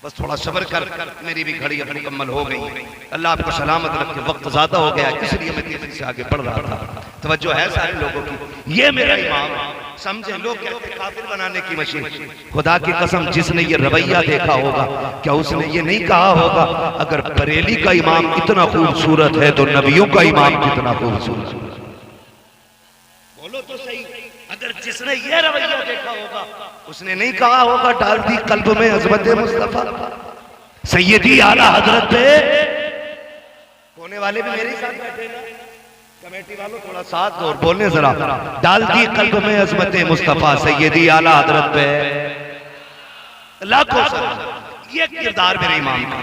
Speaker 1: बस थोड़ा सब्र कर, मेरी भी घड़ी अब मुकम्मल हो गई। अल्लाह आपको सलामत रखे, वक्त ज्यादा हो गया इसलिए मैं तेजी से आगे बढ़ रहा था। तवज्जो है सारे लोगों की। ये मेरा इमाम समझे, लोग कहते हैं काफिर बनाने की मशीन। खुदा की कसम जिसने ये रवैया देखा होगा क्या उसने ये नहीं कहा होगा अगर बरेली का इमाम इतना खूबसूरत है तो नबियों का इमाम कितना खूबसूरत। बोलो तो सही, अगर जिसने ये रवैया देखा होगा उसने नहीं कहा होगा डाल दी कल्ब में अज़मत मुस्तफा सैयदी आला हजरत पे। होने वाले भी मेरे साथ बैठे ना, कमेटी वालों थोड़ा साथ और बोलने जरा, डाल दी कल्ब में अज़मत मुस्तफा सैयदी आला हजरत पे लाखों सलाम। ये किरदार मेरे इमाम का,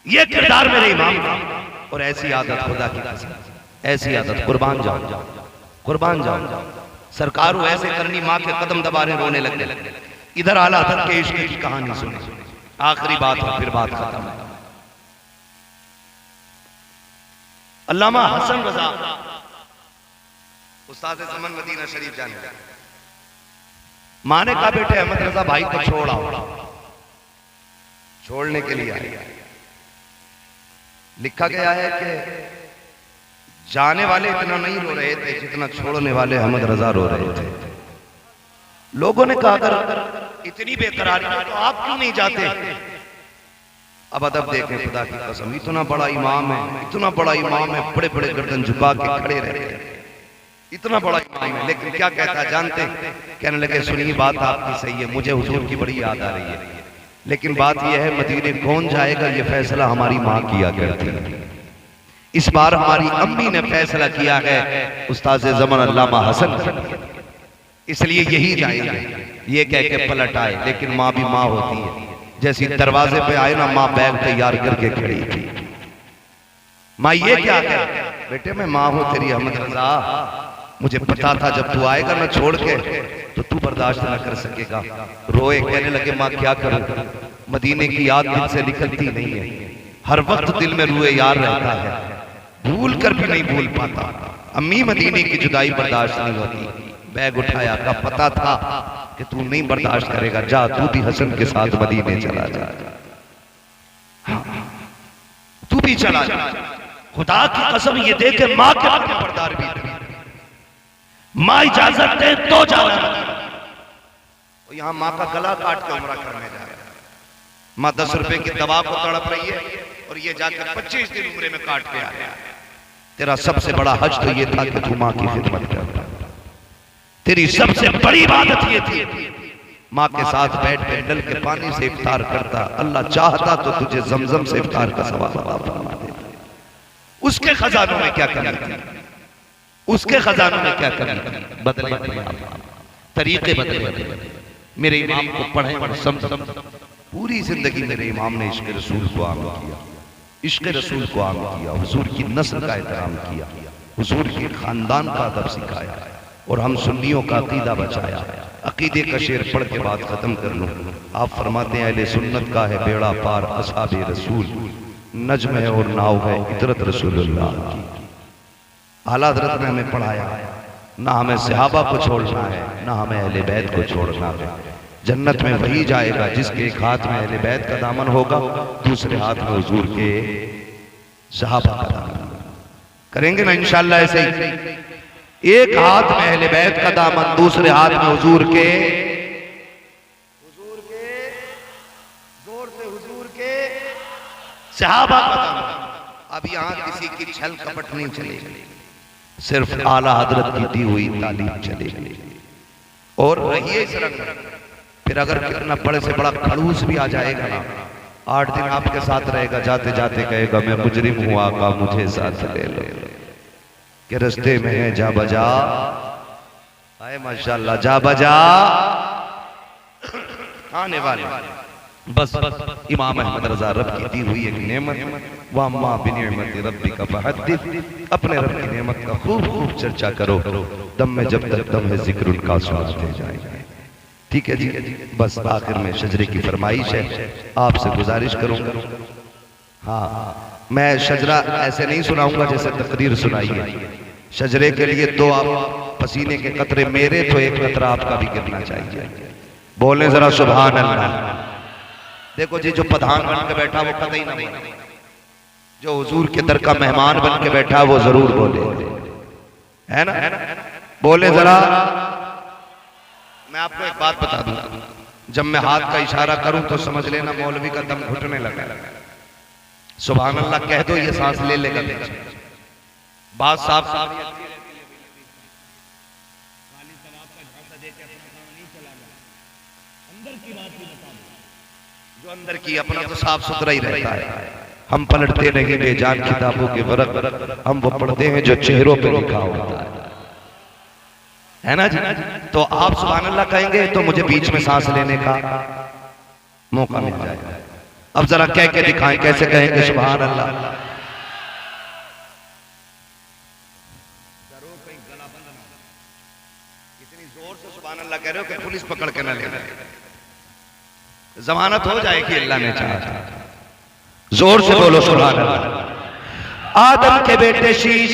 Speaker 1: ये किरदार मेरे इमाम का। और ऐसी आदत खुदा की कसम, ऐसी आदत कुर्बान जाओ, कुर्बान जाओ। सरकार को ऐसे करनी, माँ के कदम दबाने रोने लगने। इधर आला हज़रत के इश्क की कहानी सुने, आखिरी बात है फिर बात खत्म है। अल्लामा हसन रजा उस्ताद ज़मान मदीना शरीफ जाने, माँ ने कहा बेटे अहमद रजा भाई को छोड़ आओ। छोड़ने के लिए आए। लिखा गया है कि जाने वाले इतना नहीं रो रहे थे जितना छोड़ने वाले अहमद रजा रो रहे थे। लोगों ने कहा अगर इतनी बेकरारी तो आप क्यों नहीं जाते। अब अदब देखें खुदा की कसम, इतना बड़ा इमाम है, इतना बड़ा इमाम है, बड़े बड़े गर्दन झुका के खड़े रहते हैं, इतना बड़ा इमाम है, लेकिन क्या कहता जानते। कहने लगे सुनिए बात आपकी सही है, मुझे हुजूर की बड़ी याद आ रही है, लेकिन बात यह है मदीने कौन जाएगा ये फैसला हमारी माँ किया करती है। इस बार हमारी अम्मी ने फैसला किया है उस्ताद ज़मान अल्लामा हसन, इसलिए यही जाएंगे। ये कह के पलट आए, लेकिन माँ भी माँ होती है। जैसी दरवाजे पे आए ना, माँ बैग तैयार करके खड़ी थी। माँ ये क्या कह, बेटे मैं माँ हूं तेरी अहमद रजा, मुझे पता था जब तू आएगा ना छोड़ के तो तू बर्दाश्त न कर सकेगा। रोए, कहने लगे माँ क्या करूं, मदीने की याद दिल से निकलती नहीं है, हर वक्त दिल में रुए यार रहता है, भूल कर भी नहीं भूल पाता। अम्मी मदीने की जुदाई बर्दाश्त नहीं होती। बैग उठाया का पता था कि तू नहीं बर्दाश्त करेगा, जा तू भी हसन के साथ मदीने चला जा, तू भी चला जा। खुदा की कसम ये दे के माँ के बरदार भी थी। माँ इजाजत दे तो जाना। यहां माँ का गला काट के उम्रा करने जा रहा है। माँ 10 रुपए की दवा को तड़प रही है और ये जाकर 25 दिन उम्रे में काट के आ गया। तेरा सबसे बड़ा हज तो ये था कि तू माँ की खिदमत कर, तेरी सबसे बड़ी इबादत ये थी माँ के साथ बैठ के डल के पानी से इफ्तार करता। अल्लाह चाहता तो तुझे जमजम से इफ्तार का सवाब फरमा देता। उसके खजानों में क्या कमी थी, उसके खजानों में क्या कमी थी। बदले तरीके बदले। मेरे इमाम को पढ़े और समझ, पूरी जिंदगी मेरे इमाम ने इश्क रसूल को आम किया, इश्क रसूल को आम किया, हुजूर की नस्ल का एहतराम किया, हुजूर के खानदान का अदब सिखाया और हम सुन्नियों का अकीदा बचाया। अकीदे का शेर पढ़ के बात खत्म कर लूं। आप फरमाते हैं अहले सुन्नत का है बेड़ा पार असहाबे रसूल, नज्म है और नाव है इतरत रसूलुल्लाह की। आला हज़रत ने हमें पढ़ाया, ना हमें सहाबा को छोड़ना है, ना हमें अहले बैत को छोड़ना है। जन्नत में वही जाएगा जिसके एक हाथ में अहले बैत का दामन होगा, दूसरे हाथ में हुजूर के सहाबा का दामन। करेंगे ना इंशाअल्लाह ऐसे ही। एक हाथ में अहले बैत का दामन, दूसरे हाथ में हुजूर के जोर से हुजूर के सहाबा का दामन। अब यहां किसी की छल कपट नहीं चलेगी, सिर्फ आला हजरत की दी हुई तालीम चलेगी। और रहिए इस रंग, फिर अगर कितना बड़े से बड़ा खड़ूस भी आ जाएगा ना, 8 दिन आपके साथ रहेगा, जाते जाते कहेगा मैं मुजरिम हूं आका मुझे साथ ले लो, कि रस्ते में है जा बजा, आए माशाल्लाह जा बजा आने वाले। बस इमाम अहमद रजा रब की दी हुई एक नेमत, वाम्मा बिनिअमत रब्बिका फहद्दिस, अपने रब की नेमत का खूब खूब चर्चा करो, दम में जब तक दम है जिक्र उनका सुनाते जाएंगे। ठीक है जी। बस आखिर में शजरे की फरमाइश है, आपसे गुजारिश करूंगा। हाँ, मैं शजरा ऐसे नहीं सुनाऊंगा जैसे तकरीर सुनाई है। शजरे के लिए तो आप पसीने के कतरे मेरे, तो एक कतरा आपका भी गिरना चाहिए। बोले जरा सुभान अल्लाह। देखो जी, जो प्रधान बन के बैठा वो कतई ना बोले, जो हुजूर के दर का मेहमान बन के बैठा वो जरूर बोले, है ना? बोले जरा। मैं आपको एक बात बता दूं, जब मैं हाथ का इशारा करूं तो समझ लेना मौलवी का दम घुटने लगा। सुभान अल्लाह कह दो, ये सांस ले लेगा। बात साफ जो अंदर की अपना तो साफ सुथरा ही रहता है। हम पलटते नहीं बेजान किताबों के वरक, हम वो पढ़ते हैं जो चेहरों पे लिखा होता है ना जी? तो आप सुभान अल्लाह कहेंगे तो मुझे बीच में सांस लेने का मौका मिल जाएगा। अब जरा कह के दिखाएं, कैसे कहेंगे सुभान अल्लाह? इतनी जोर से सुभान अल्लाह कह रहे हो कि पुलिस पकड़ के ना ले जाए, जमानत हो जाएगी अल्लाह ने चाहा। जोर से बोलो सुभान अल्लाह। आदम के बेटे शीश,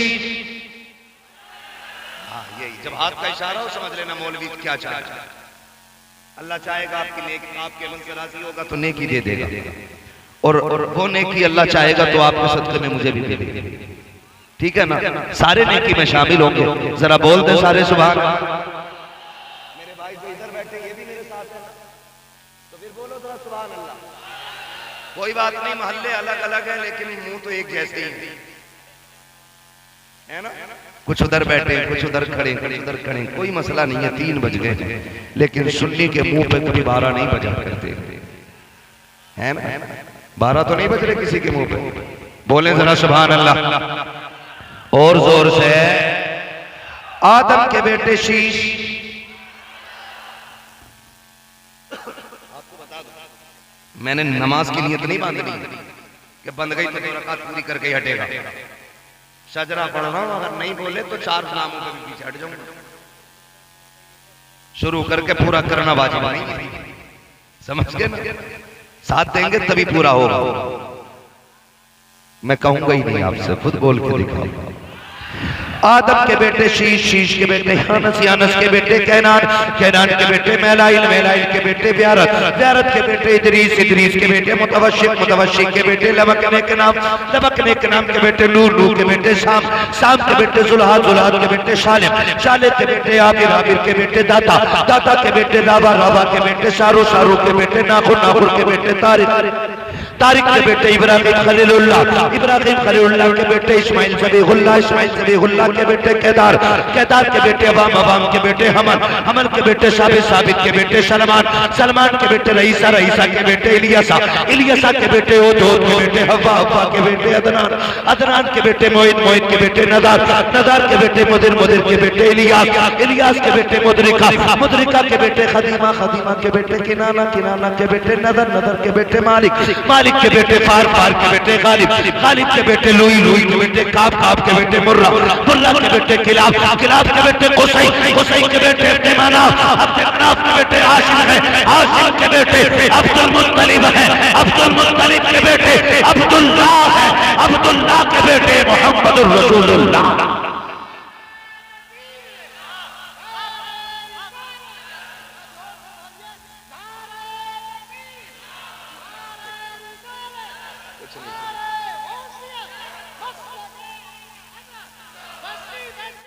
Speaker 1: यही जब हाथ का इशारा हो समझ लेना मौलवी क्या चाहता है। अल्लाह चाहेगा आपकी नेकी, आपके मन से राजी होगा तो नेकी दे देगा, और वो नेकी अल्लाह चाहेगा तो आपके सदके में मुझे भी दे देगा। ठीक है ना? सारे नेकी में शामिल होंगे। जरा बोल दे सारे सुभान। मेरे भाई जो इधर बैठे ये भी मेरे साथ है, तो फिर बोलो जरा सुभान अल्लाह। कोई बात नहीं, मोहल्ले अलग अलग है लेकिन मुंह तो एक जैसे ही है ना? कुछ उधर बैठे, कुछ उधर खड़े, कुछ उधर खड़े, कोई मसला नहीं है। 3 बज गए, लेकिन सुन्नी के मुंह पे कभी 12 नहीं बजा करते, है ना? 12 तो नहीं बज रहे किसी के मुंह पे। बोले जरा सुभान अल्लाह और जोर से। आदम के बेटे शीश, आपको बता दो, मैंने नमाज की नियत नहीं बांधनी कि बंद गई तो 2 रकात पूरी करके हटेगा। शजरा पढ़ रहा हूं, अगर नहीं बोले तो 4 नामों पे भी पीछे हट जाऊंगा। शुरू करके पूरा करना वाजिब नहीं, समझ गए ना? साथ देंगे तभी पूरा होगा। मैं कहूंगा ही नहीं आपसे, खुद बोल के दिखाओ। आदम के बेटे शीश, शीश के बेटे यानस, यानस के बेटे कैनान, कैनान के बेटे मैलाइल, मैलाइल के बेटे ब्यारत, ब्यारत के बेटे इदरीस, इदरीस के बेटे मुतवशिक, मुतवशिक के बेटे लबकने के नाम, लबकने के नाम के बेटे नूर, नूर के बेटे शाम, शाम के बेटे जुल्हाद, जुल्हाद के बेटे शालिम, शालिम के बेटे आबिर, आबिर के बेटे दाता, दाता के बेटे राबा, राबा के बेटे शारू, शारू के बेटे नाखुर, नाखुर के बेटे तारिक, तारिक के बेटे इब्राहिम खलीलुल्लाह, इब्राहिम खलीलुल्लाह के बेटे इस्माइल ज़बीहुल्लाह, इस्माइल ज़बीहुल्लाह के बेटे केदार, केदार के बेटे अवाम, अवाम के बेटे हमन, हमन के बेटे साबित, साबित के बेटे सलमान, सलमान के बेटे रईसा, रईसा के बेटे इलियासा, इलियासा के बेटे ओद, ओद के बेटे हव्वा, हव्वा के बेटे अदनान, अदनान के बेटे मोहित, मोहित के बेटे नदार, नदार के बेटे मुदिर, मुदिर के बेटे इलियास, इलियास के बेटे मुदरिका, मुदरिका के बेटे खदीमा, खदीमा के बेटे किनाना, किनाना के बेटे नदर, नदर के बेटे मालिक, मालिक के बेटे फार, फार के बेटे गालिब, गालिब के बेटे लुई, लुई के बेटे काब, काब के बेटे मुर्रा, मुर्रा के बेटे किलाब, किलाब के बेटे कुसै, कुसै के बेटे अब्दे मनाफ, अब्दे मनाफ के बेटे हाशिम है, हाशिम के बेटे अब्दुल मुत्तलिब है, अब्दुल मुत्तलिब के बेटे अब्दुल्लाह है, अब्दुल्लाह के बेटे मोहम्मदुर रसूलुल्लाह। कुछ नहीं।